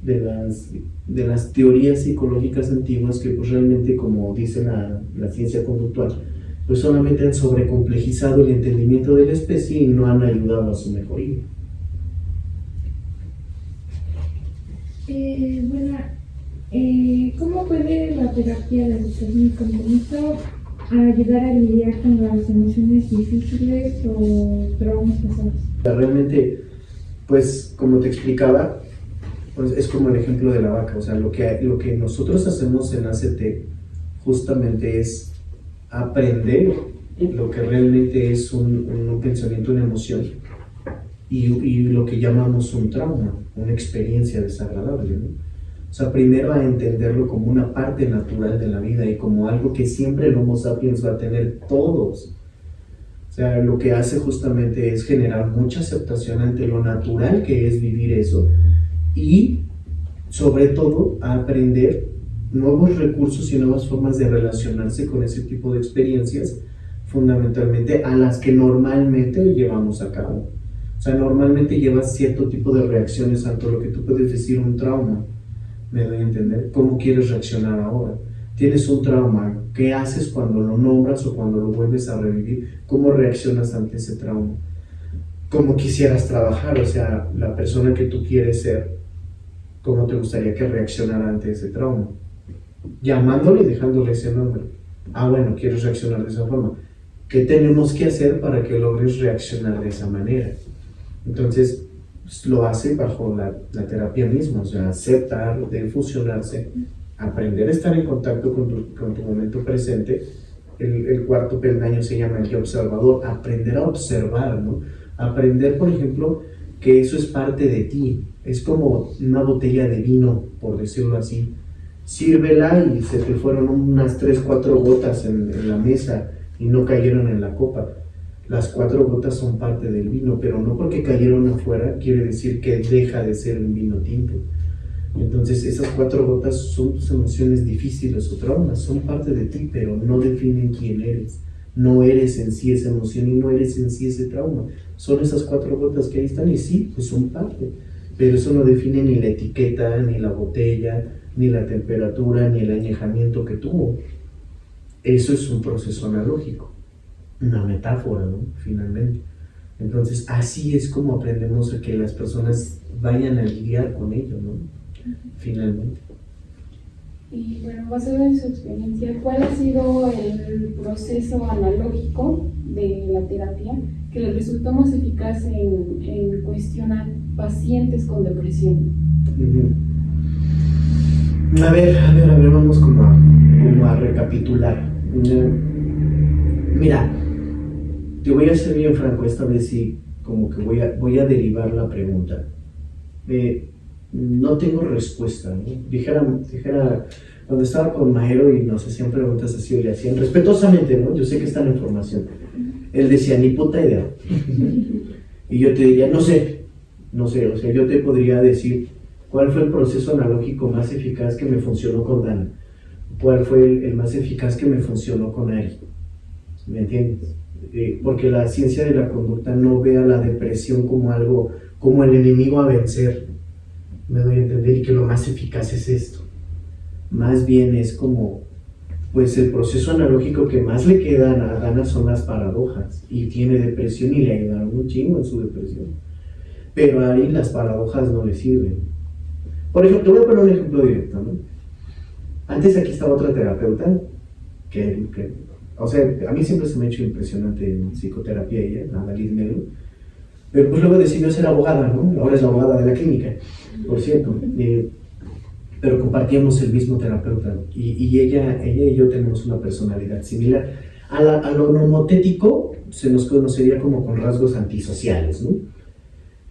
teorías psicológicas antiguas que pues realmente, como dice la ciencia conductual, pues solamente han sobrecomplejizado el entendimiento de la especie y no han ayudado a su mejoría. ¿Cómo puede la terapia de aceptación y compromiso ayudar a lidiar con las emociones difíciles o traumas pasados? Realmente, pues como te explicaba, pues es como el ejemplo de la vaca. O sea, lo que nosotros hacemos en ACT justamente es aprender lo que realmente es un pensamiento, una emoción y lo que llamamos un trauma, una experiencia desagradable, ¿no? O sea, primero a entenderlo como una parte natural de la vida y como algo que siempre el Homo sapiens va a tener todos. O sea, lo que hace justamente es generar mucha aceptación ante lo natural que es vivir eso y sobre todo a aprender nuevos recursos y nuevas formas de relacionarse con ese tipo de experiencias, fundamentalmente a las que normalmente llevamos a cabo. O sea, normalmente llevas cierto tipo de reacciones ante lo que tú puedes decir un trauma. ¿Me doy a entender? ¿Cómo quieres reaccionar ahora? Tienes un trauma, ¿qué haces cuando lo nombras o cuando lo vuelves a revivir? ¿Cómo reaccionas ante ese trauma? ¿Cómo quisieras trabajar? O sea, la persona que tú quieres ser, ¿cómo te gustaría que reaccionara ante ese trauma? Llamándole y dejándole ese nombre. Ah, bueno, quieres reaccionar de esa forma. ¿Qué tenemos que hacer para que logres reaccionar de esa manera? Entonces, pues, lo hace bajo la terapia misma, o sea, aceptar, de fusionarse, aprender a estar en contacto con tu momento presente. El cuarto peldaño se llama el observador, aprender a observar, ¿no? Aprender, por ejemplo, que eso es parte de ti, es como una botella de vino, por decirlo así. Sírvela y se te fueron unas 3, 4 gotas en la mesa y no cayeron en la copa. Las 4 gotas son parte del vino, pero no porque cayeron afuera quiere decir que deja de ser un vino tinto. Entonces esas 4 gotas son tus emociones difíciles o traumas, son parte de ti, pero no definen quién eres. No eres en sí esa emoción y no eres en sí ese trauma. Son esas 4 gotas que ahí están y sí, pues son parte, pero eso no define ni la etiqueta, ni la botella, ni la temperatura, ni el añejamiento que tuvo. Eso es un proceso analógico, una metáfora, ¿no? Finalmente. Entonces, así es como aprendemos a que las personas vayan a lidiar con ello, ¿no? Finalmente. Y bueno, basado en su experiencia, ¿cuál ha sido el proceso analógico de la terapia que le resultó más eficaz en cuestionar pacientes con depresión? A ver, vamos como a recapitular. Mira, te voy a ser bien franco, esta vez sí, como que voy a derivar la pregunta. No tengo respuesta, ¿no? Dijera, cuando estaba con Maero y nos hacían preguntas así, o le hacían respetuosamente, ¿no? Yo sé que está en información. Él decía, ni puta idea. Y yo te diría, no sé, o sea, yo te podría decir cuál fue el proceso analógico más eficaz que me funcionó con Dana, cuál fue el más eficaz que me funcionó con Ari. ¿Me entiendes? Porque la ciencia de la conducta no ve a la depresión como algo, como el enemigo a vencer. Me doy a entender, y que lo más eficaz es esto. Más bien es como, pues el proceso analógico que más le queda a Dana son las paradojas, y tiene depresión y le ayudaron un chingo en su depresión. Pero a Ari las paradojas no le sirven. Por ejemplo, te voy a poner un ejemplo directo, ¿no? Antes aquí estaba otra terapeuta, o sea, a mí siempre se me ha hecho impresionante en psicoterapia ella, Annalise Melo, pero pues luego decidió ser abogada, ¿no? Ahora es la abogada de la clínica, por cierto, pero compartíamos el mismo terapeuta, y ella y yo tenemos una personalidad similar. A lo nomotético se nos conocería como con rasgos antisociales, ¿no?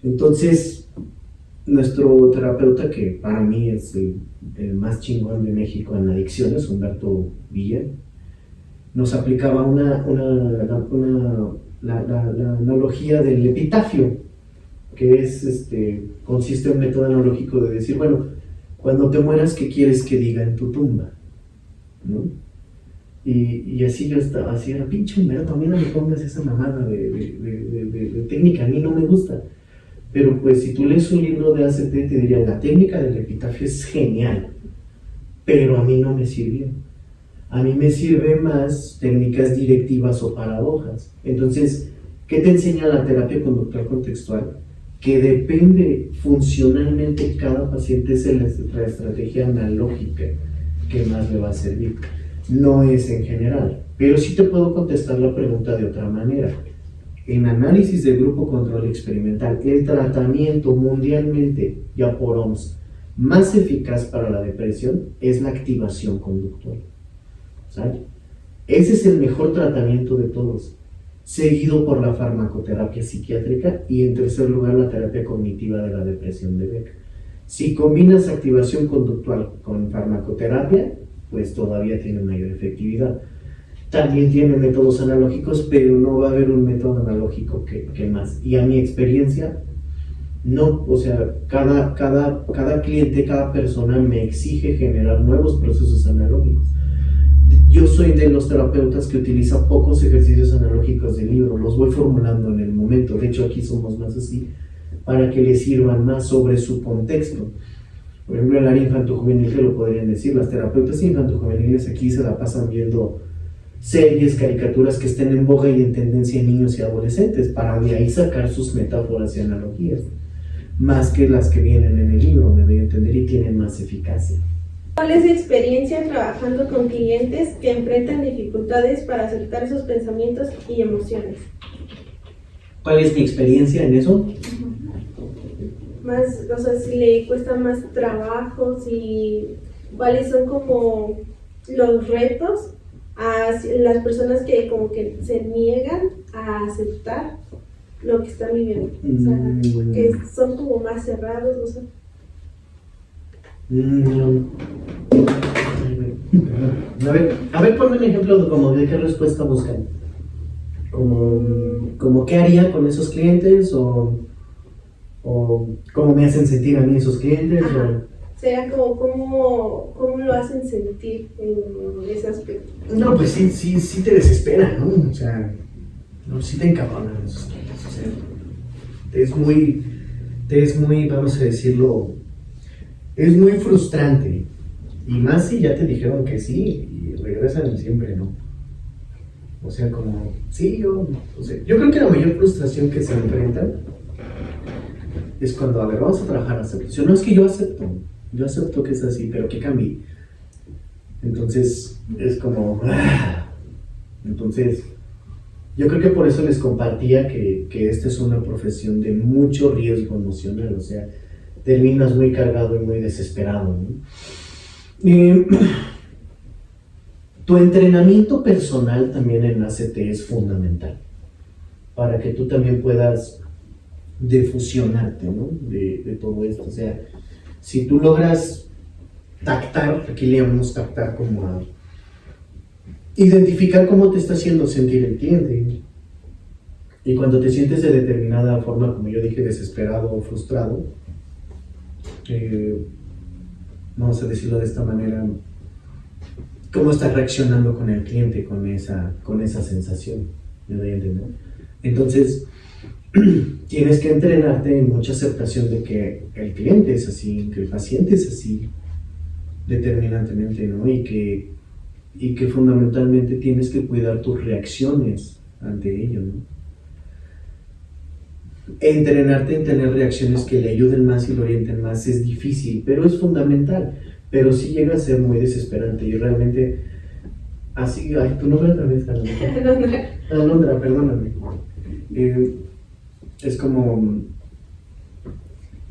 Entonces, nuestro terapeuta, que para mí es el más chingón de México en adicciones, Humberto Villa, nos aplicaba la analogía del epitafio, que es, consiste en un método analógico de decir, bueno, cuando te mueras, ¿qué quieres que diga en tu tumba? ¿No? Y así yo estaba, así era, pinche Humberto, a mí no me pongas esa mamada de técnica, a mí no me gusta. Pero pues si tú lees un libro de ACT te diría, la técnica del epitafio es genial, pero a mí no me sirvió. A mí me sirven más técnicas directivas o paradojas. Entonces, ¿qué te enseña la terapia conductual contextual? Que depende funcionalmente cada paciente, es la estrategia analógica que más le va a servir. No es en general, pero sí te puedo contestar la pregunta de otra manera. En análisis de grupo control experimental, el tratamiento mundialmente, ya por OMS, más eficaz para la depresión es la activación conductual. ¿Sale? Ese es el mejor tratamiento de todos, seguido por la farmacoterapia psiquiátrica y en tercer lugar la terapia cognitiva de la depresión de Beck. Si combinas activación conductual con farmacoterapia, pues todavía tiene mayor efectividad. También tiene métodos analógicos, pero no va a haber un método analógico que más. Y a mi experiencia, no, o sea, cada cliente, cada persona me exige generar nuevos procesos analógicos. yo soy de los terapeutas que utiliza pocos ejercicios analógicos del libro, los voy formulando en el momento. De hecho, aquí somos más así, para que les sirvan más sobre su contexto. Por ejemplo, en el área infanto-juvenil, que lo podrían decir, las terapeutas infanto-juveniles aquí se la pasan viendo series, caricaturas que estén en boga y en tendencia en niños y adolescentes, para de ahí sacar sus metáforas y analogías, más que las que vienen en el libro, me doy a entender, y tienen más eficacia. ¿Cuál es su experiencia trabajando con clientes que enfrentan dificultades para aceptar sus pensamientos y emociones? ¿Cuál es mi experiencia en eso? Más, o sea, si le cuesta más trabajo, si cuáles son como los retos a las personas que como que se niegan a aceptar lo que están viviendo, o sea, que son como más cerrados, o sea. A ver, ponme un ejemplo como de qué respuesta buscan. Como qué haría con esos clientes o cómo me hacen sentir a mí esos clientes. Será como cómo lo hacen sentir en ese aspecto. No, pues sí te desespera, ¿no? O sea, no, sí te encabronan esos clientes. O sea, te es muy, vamos a decirlo, es muy frustrante. Y más si ya te dijeron que sí y regresan y siempre no. O sea, como, sí, yo creo que la mayor frustración que se enfrentan es cuando, a ver, vamos a trabajar aceptación. No, es que yo acepto que es así, pero que cambie. Entonces, es como, entonces, yo creo que por eso les compartía que esta es una profesión de mucho riesgo emocional, o sea, terminas muy cargado y muy desesperado, ¿no? Tu entrenamiento personal también en ACT es fundamental para que tú también puedas defusionarte, ¿no? de todo esto. O sea, si tú logras tactar, aquí le llamamos tactar como a identificar cómo te está haciendo sentir el cliente, y cuando te sientes de determinada forma, como yo dije, desesperado o frustrado, vamos a decirlo de esta manera, cómo estás reaccionando con el cliente con esa sensación, ¿me doy a entender? Entonces, tienes que entrenarte en mucha aceptación de que el cliente es así, que el paciente es así, determinantemente, ¿no? Y que fundamentalmente tienes que cuidar tus reacciones ante ello, ¿no? Entrenarte en tener reacciones que le ayuden más y lo orienten más es difícil, pero es fundamental. Pero sí llega a ser muy desesperante y realmente así, tu nombre otra vez, Alondra, perdóname. Es como,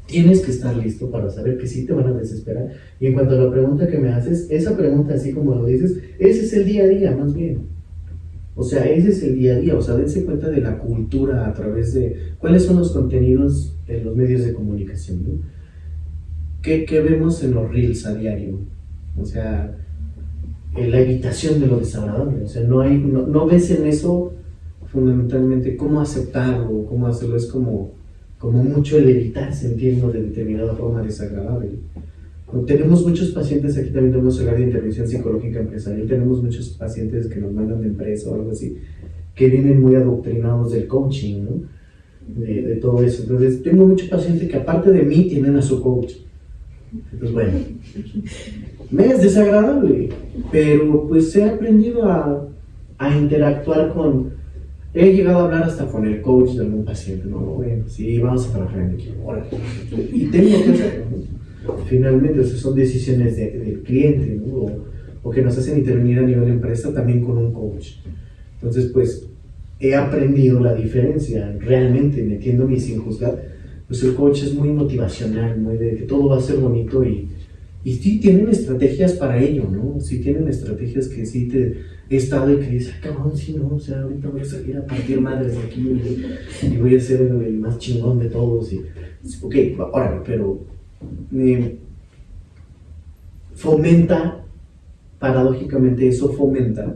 tienes que estar listo para saber que sí te van a desesperar. Y en cuanto a la pregunta que me haces, esa pregunta, así como lo dices, ese es el día a día, más bien. O sea, ese es el día a día. O sea, dense cuenta de la cultura a través de cuáles son los contenidos en los medios de comunicación, ¿no? ¿Qué vemos en los reels a diario? O sea, la evitación de lo desagradable. O sea, no ves en eso fundamentalmente cómo aceptarlo, cómo hacerlo. Es como mucho el evitar sentirnos de determinada forma desagradable. Tenemos muchos pacientes, aquí también tenemos el área de intervención psicológica empresarial, tenemos muchos pacientes que nos mandan de empresa o algo así, que vienen muy adoctrinados del coaching, ¿no? De todo eso. Entonces, tengo muchos pacientes que aparte de mí tienen a su coach. Entonces, bueno, me es desagradable, pero pues he aprendido a interactuar he llegado a hablar hasta con el coach de algún paciente, ¿no? Bueno, sí, vamos a trabajar en equipo, ahora. Y tengo que hacerlo, ¿no? Finalmente, esas son decisiones del cliente, ¿no? O que nos hacen intervenir a nivel empresa también con un coach. Entonces, pues, he aprendido la diferencia, realmente, metiéndome sin juzgar. Pues el coach es muy motivacional, muy de que todo va a ser bonito y sí tienen estrategias para ello, ¿no? Sí tienen estrategias que sí he estado y que dices, cabrón, sí, no, o sea, ahorita voy a salir a partir madres de aquí y voy a ser el más chingón de todos. Ok, ahora, pero paradójicamente eso fomenta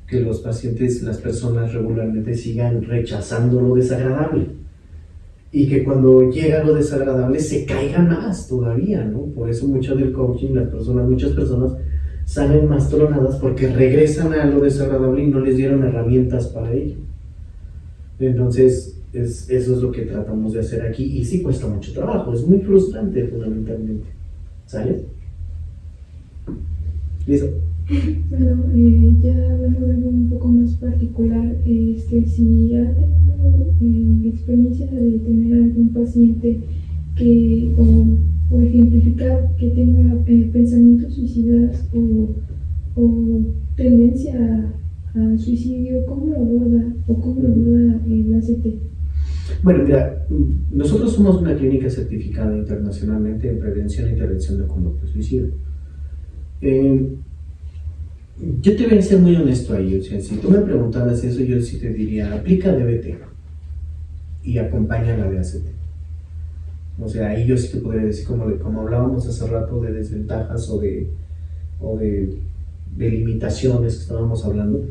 que los pacientes, las personas regularmente sigan rechazando lo desagradable. Y que cuando llega lo desagradable se caiga más todavía, ¿no? Por eso mucho del coaching, muchas personas salen más tronadas porque regresan a lo desagradable y no les dieron herramientas para ello. Entonces, eso es lo que tratamos de hacer aquí, y sí cuesta mucho trabajo, es muy frustrante fundamentalmente. ¿Sale? ¿Listo? Bueno, ya hablando de algo un poco más particular, si ha tenido experiencia de tener algún paciente que, o ejemplificar que tenga pensamientos suicidas o tendencia a suicidio, ¿cómo lo aborda el ACT? Bueno, mira, nosotros somos una clínica certificada internacionalmente en prevención e intervención de conducta suicida. Yo te voy a ser muy honesto ahí, o sea, si tú me preguntaras eso, yo sí te diría, aplica DBT y acompaña la de ACT. O sea, ahí yo sí te podría decir, como hablábamos hace rato de desventajas o de limitaciones que estábamos hablando,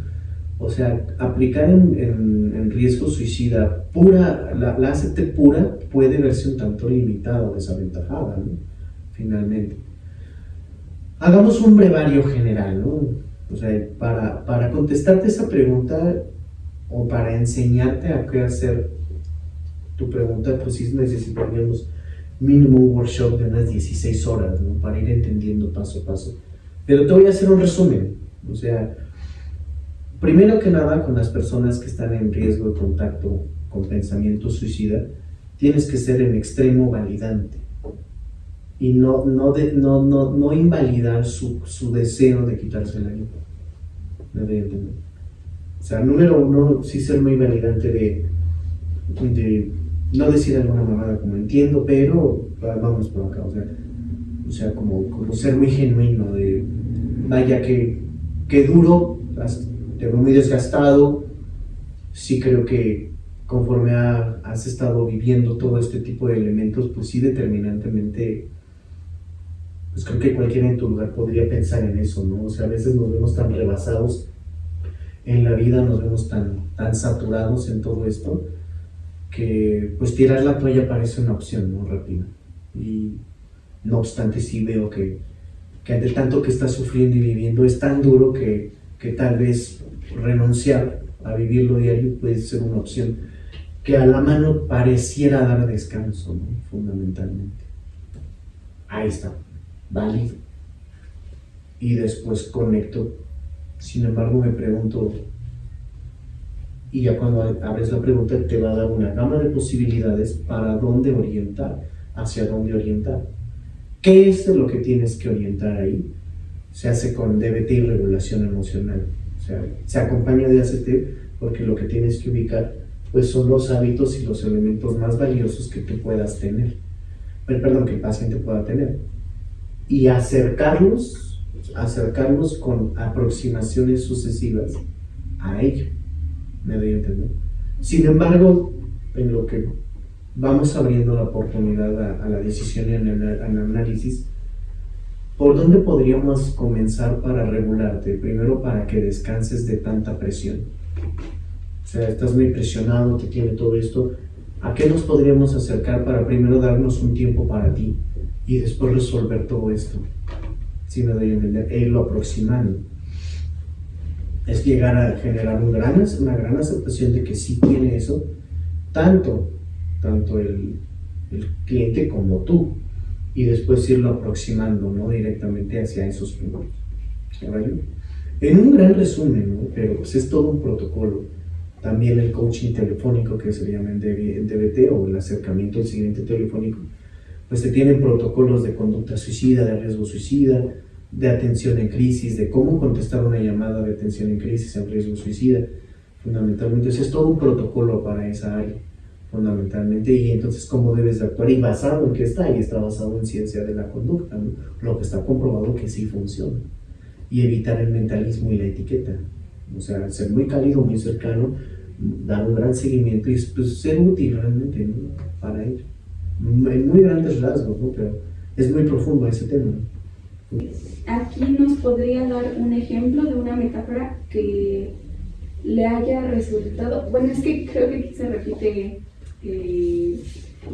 o sea, aplicar en riesgo suicida pura, la ACT pura puede verse un tanto limitada o desaventajada, ¿no? Finalmente. Hagamos un brevario general, ¿no? O sea, para contestarte esa pregunta o para enseñarte a qué hacer tu pregunta, pues sí necesitaríamos mínimo un workshop de unas 16 horas, ¿no? Para ir entendiendo paso a paso. Pero te voy a hacer un resumen. O sea, primero que nada, con las personas que están en riesgo de contacto con pensamiento suicida, tienes que ser en extremo validante y no invalidar su deseo de quitarse la vida. ¿Me voy a entender? O sea, número uno, sí ser muy validante de no decir alguna mamada como entiendo, pero vamos por acá, o sea como ser muy genuino de vaya que duro, te veo muy desgastado, sí creo que conforme has estado viviendo todo este tipo de elementos, pues sí determinantemente, pues creo que cualquiera en tu lugar podría pensar en eso, ¿no? O sea, a veces nos vemos tan rebasados en la vida, nos vemos tan saturados en todo esto, que pues tirar la toalla parece una opción, ¿no? Rápida. Y no obstante sí veo que ante tanto que estás sufriendo y viviendo es tan duro que tal vez renunciar a vivirlo diario puede ser una opción que a la mano pareciera dar descanso, ¿no? Fundamentalmente. Ahí está, válido. Y después conecto. Sin embargo, me pregunto, y ya cuando abres la pregunta te va a dar una gama de posibilidades para dónde orientar, hacia dónde orientar. ¿Qué es de lo que tienes que orientar ahí? Se hace con DBT y regulación emocional. O sea, se acompaña de ACT porque lo que tienes que ubicar pues son los hábitos y los elementos más valiosos que tú puedas tener. Perdón, que el paciente pueda tener. Y acercarlos con aproximaciones sucesivas a ello. ¿Me doy a entender? Sin embargo, en lo que vamos abriendo la oportunidad a la decisión y al análisis, ¿por dónde podríamos comenzar para regularte? Primero, para que descanses de tanta presión. O sea, estás muy presionado, te tiene todo esto. ¿A qué nos podríamos acercar para primero darnos un tiempo para ti y después resolver todo esto? Si me doy a entender, irlo aproximando. Es llegar a generar una gran aceptación de que sí tiene eso, tanto el cliente como tú, y después irlo aproximando, ¿no? Directamente hacia esos puntos. ¿Vale? En un gran resumen, ¿no? Pero pues es todo un protocolo. También el coaching telefónico, que se llama en DBT, o el acercamiento al siguiente telefónico, pues se tienen protocolos de conducta suicida, de riesgo suicida, de atención en crisis, de cómo contestar una llamada de atención en crisis en riesgo suicida, fundamentalmente. Entonces es todo un protocolo para esa área, fundamentalmente, y entonces cómo debes de actuar, y basado en qué está, y está basado en ciencia de la conducta, ¿no? Lo que está comprobado que sí funciona, y evitar el mentalismo y la etiqueta, o sea, ser muy cálido, muy cercano, dar un gran seguimiento y pues, ser útil realmente, ¿no? Para ello, en muy grandes rasgos, ¿no? Pero es muy profundo ese tema, ¿no? Aquí nos podría dar un ejemplo de una metáfora que le haya resultado. Bueno, es que creo que aquí se repite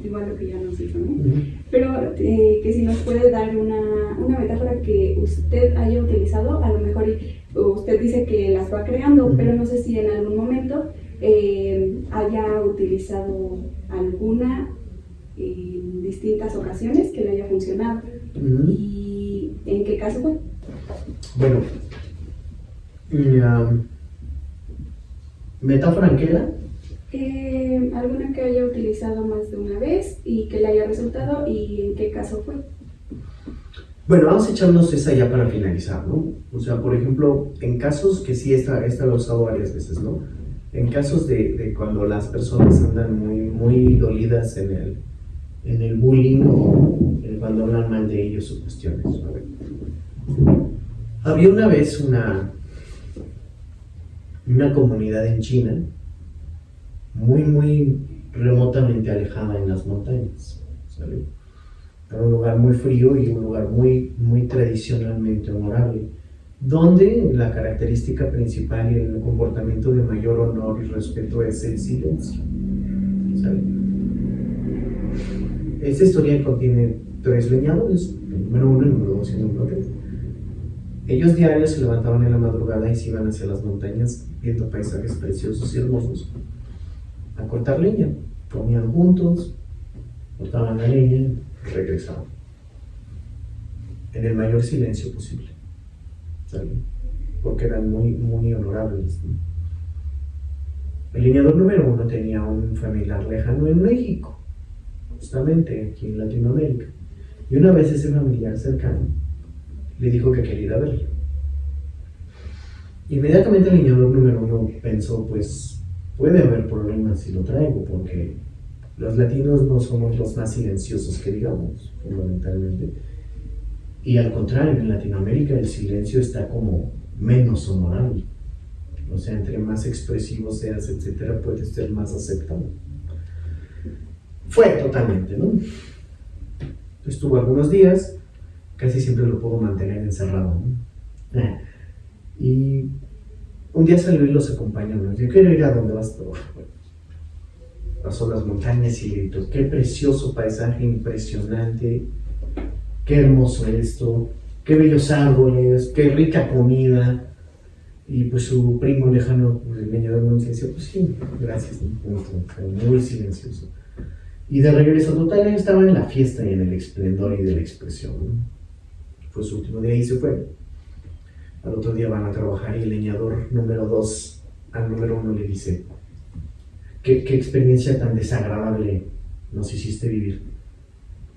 igual lo que ya nos dijo, ¿no? Ujú. Pero que si nos puede dar una metáfora que usted haya utilizado, a lo mejor usted dice que las va creando, Ujú. pero no sé si en algún momento haya utilizado alguna en distintas ocasiones que le haya funcionado. Ujú. ¿Y en qué caso fue? Bueno, ¿metáfora en qué era? Alguna que haya utilizado más de una vez y que le haya resultado y en qué caso fue. Bueno, vamos a echarnos esa ya para finalizar, ¿no? O sea, por ejemplo, en casos que sí, esta lo he usado varias veces, ¿no? En casos de cuando las personas andan muy dolidas en el bullying o cuando hablan mal de ellos o cuestiones. A ver. Había una vez una comunidad en China muy remotamente alejada en las montañas, ¿sale? Era un lugar muy frío y un lugar muy tradicionalmente honorable, donde la característica principal y el comportamiento de mayor honor y respeto es el silencio, ¿sale? Esta historia contiene 3 leñadores, el número 1, el número 2 y el número 3. Ellos diarios se levantaban en la madrugada y se iban hacia las montañas viendo paisajes preciosos y hermosos a cortar leña. Comían juntos, cortaban la leña, regresaban en el mayor silencio posible, ¿sale? Porque eran muy honorables, ¿no? El leñador número 1 tenía un familiar lejano en México, justamente aquí en Latinoamérica, y una vez ese familiar cercano le dijo que quería ir a verlo. Inmediatamente el leñador número 1 pensó, pues puede haber problemas si lo traigo, porque los latinos no somos los más silenciosos que digamos, fundamentalmente. Y al contrario, en Latinoamérica el silencio está como menos honorable. O sea, entre más expresivo seas, etcétera, puedes ser más aceptado. Fue totalmente, ¿no? Estuvo algunos días, casi siempre lo puedo mantener encerrado, ¿no? Y un día salió y los acompañó, ¿no? Yo quiero ir a donde vas tú. Pasó las montañas y gritó, qué precioso paisaje, impresionante, qué hermoso esto, qué bellos árboles, qué rica comida. Y pues su primo lejano, el leñador, me decía, pues sí, gracias, ¿no? Fue muy silencioso. Y de regreso total, él estaba en la fiesta y en el esplendor y de la expresión, ¿no? Fue su último día y se fue. Al otro día van a trabajar y el leñador número 2 al número 1 le dice, ¿qué experiencia tan desagradable nos hiciste vivir?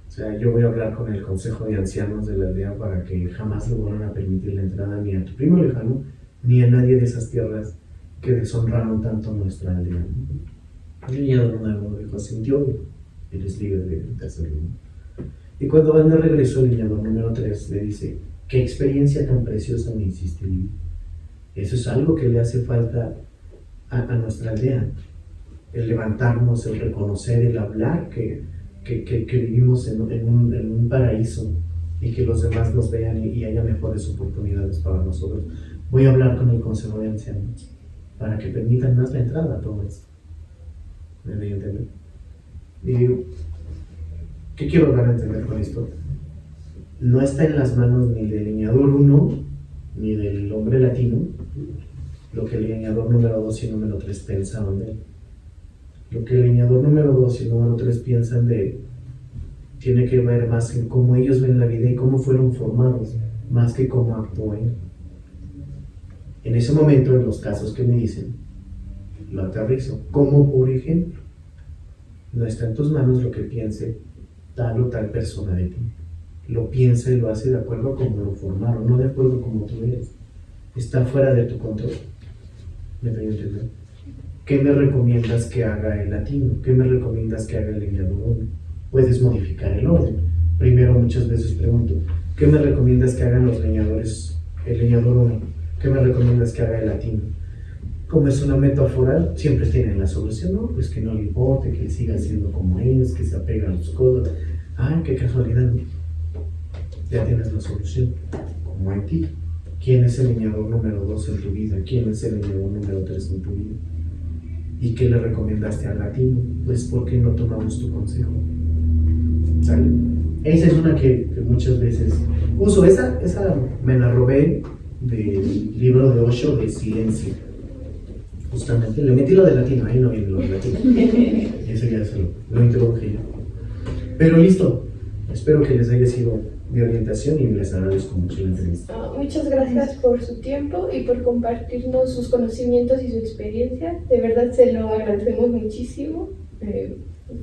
O sea, yo voy a hablar con el consejo de ancianos de la aldea para que jamás le vuelvan a permitir la entrada ni a tu primo lejano, ni a nadie de esas tierras que deshonraron tanto nuestra aldea. El leñador número 1 dijo, asintió, eres libre de hacerlo. Y cuando van de regreso, el leñador número 3 le dice, ¿qué experiencia tan preciosa me hiciste vivir? Eso es algo que le hace falta a nuestra aldea. El levantarnos, el reconocer, el hablar que vivimos en un paraíso y que los demás nos vean y haya mejores oportunidades para nosotros. Voy a hablar con el consejo de ancianos para que permitan más la entrada a todo esto. ¿Me voy a entender? Y ¿qué quiero dar a entender con esto? No está en las manos ni del leñador 1 ni del hombre latino lo que el leñador número 2 y número 3 pensaban de él. Lo que el leñador número 2 y el número 3 piensan de él tiene que ver más en cómo ellos ven la vida y cómo fueron formados, más que cómo actuó él. En ese momento, en los casos que me dicen, lo aterrizo. Como por ejemplo, no está en tus manos lo que piense tal o tal persona de ti. Lo piensa y lo hace de acuerdo a cómo lo formaron, no de acuerdo a cómo tú eres. Está fuera de tu control. ¿Me doy a entender? ¿Qué me recomiendas que haga el latino? ¿Qué me recomiendas que haga el leñador 1? Puedes modificar el orden. Primero muchas veces pregunto, ¿qué me recomiendas que hagan los leñadores, el leñador 1? ¿Qué me recomiendas que haga el latino? Como es una metáfora, siempre tienen la solución, ¿no? Pues que no le importe, que siga siendo como es, que se apega a los codos. ¡Ah, qué casualidad! Ya tienes la solución, como en ti. ¿Quién es el leñador número 2 en tu vida? ¿Quién es el leñador número 3 en tu vida? ¿Y qué le recomendaste al latino? Pues, ¿por qué no tomamos tu consejo? ¿Sale? Esa es una que muchas veces uso. Esa me la robé del libro de Osho de Silencio. Justamente, le metí lo de latino, ahí no viene lo de latino. Eso ya se lo introduje yo. Pero listo, espero que les haya sido de orientación y les agradezco mucho la entrevista. Muchas gracias por su tiempo y por compartirnos sus conocimientos y su experiencia. De verdad se lo agradecemos muchísimo.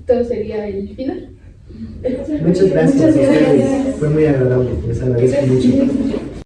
Todo sería el final. Muchas gracias a ustedes. Fue muy agradable, les agradezco mucho.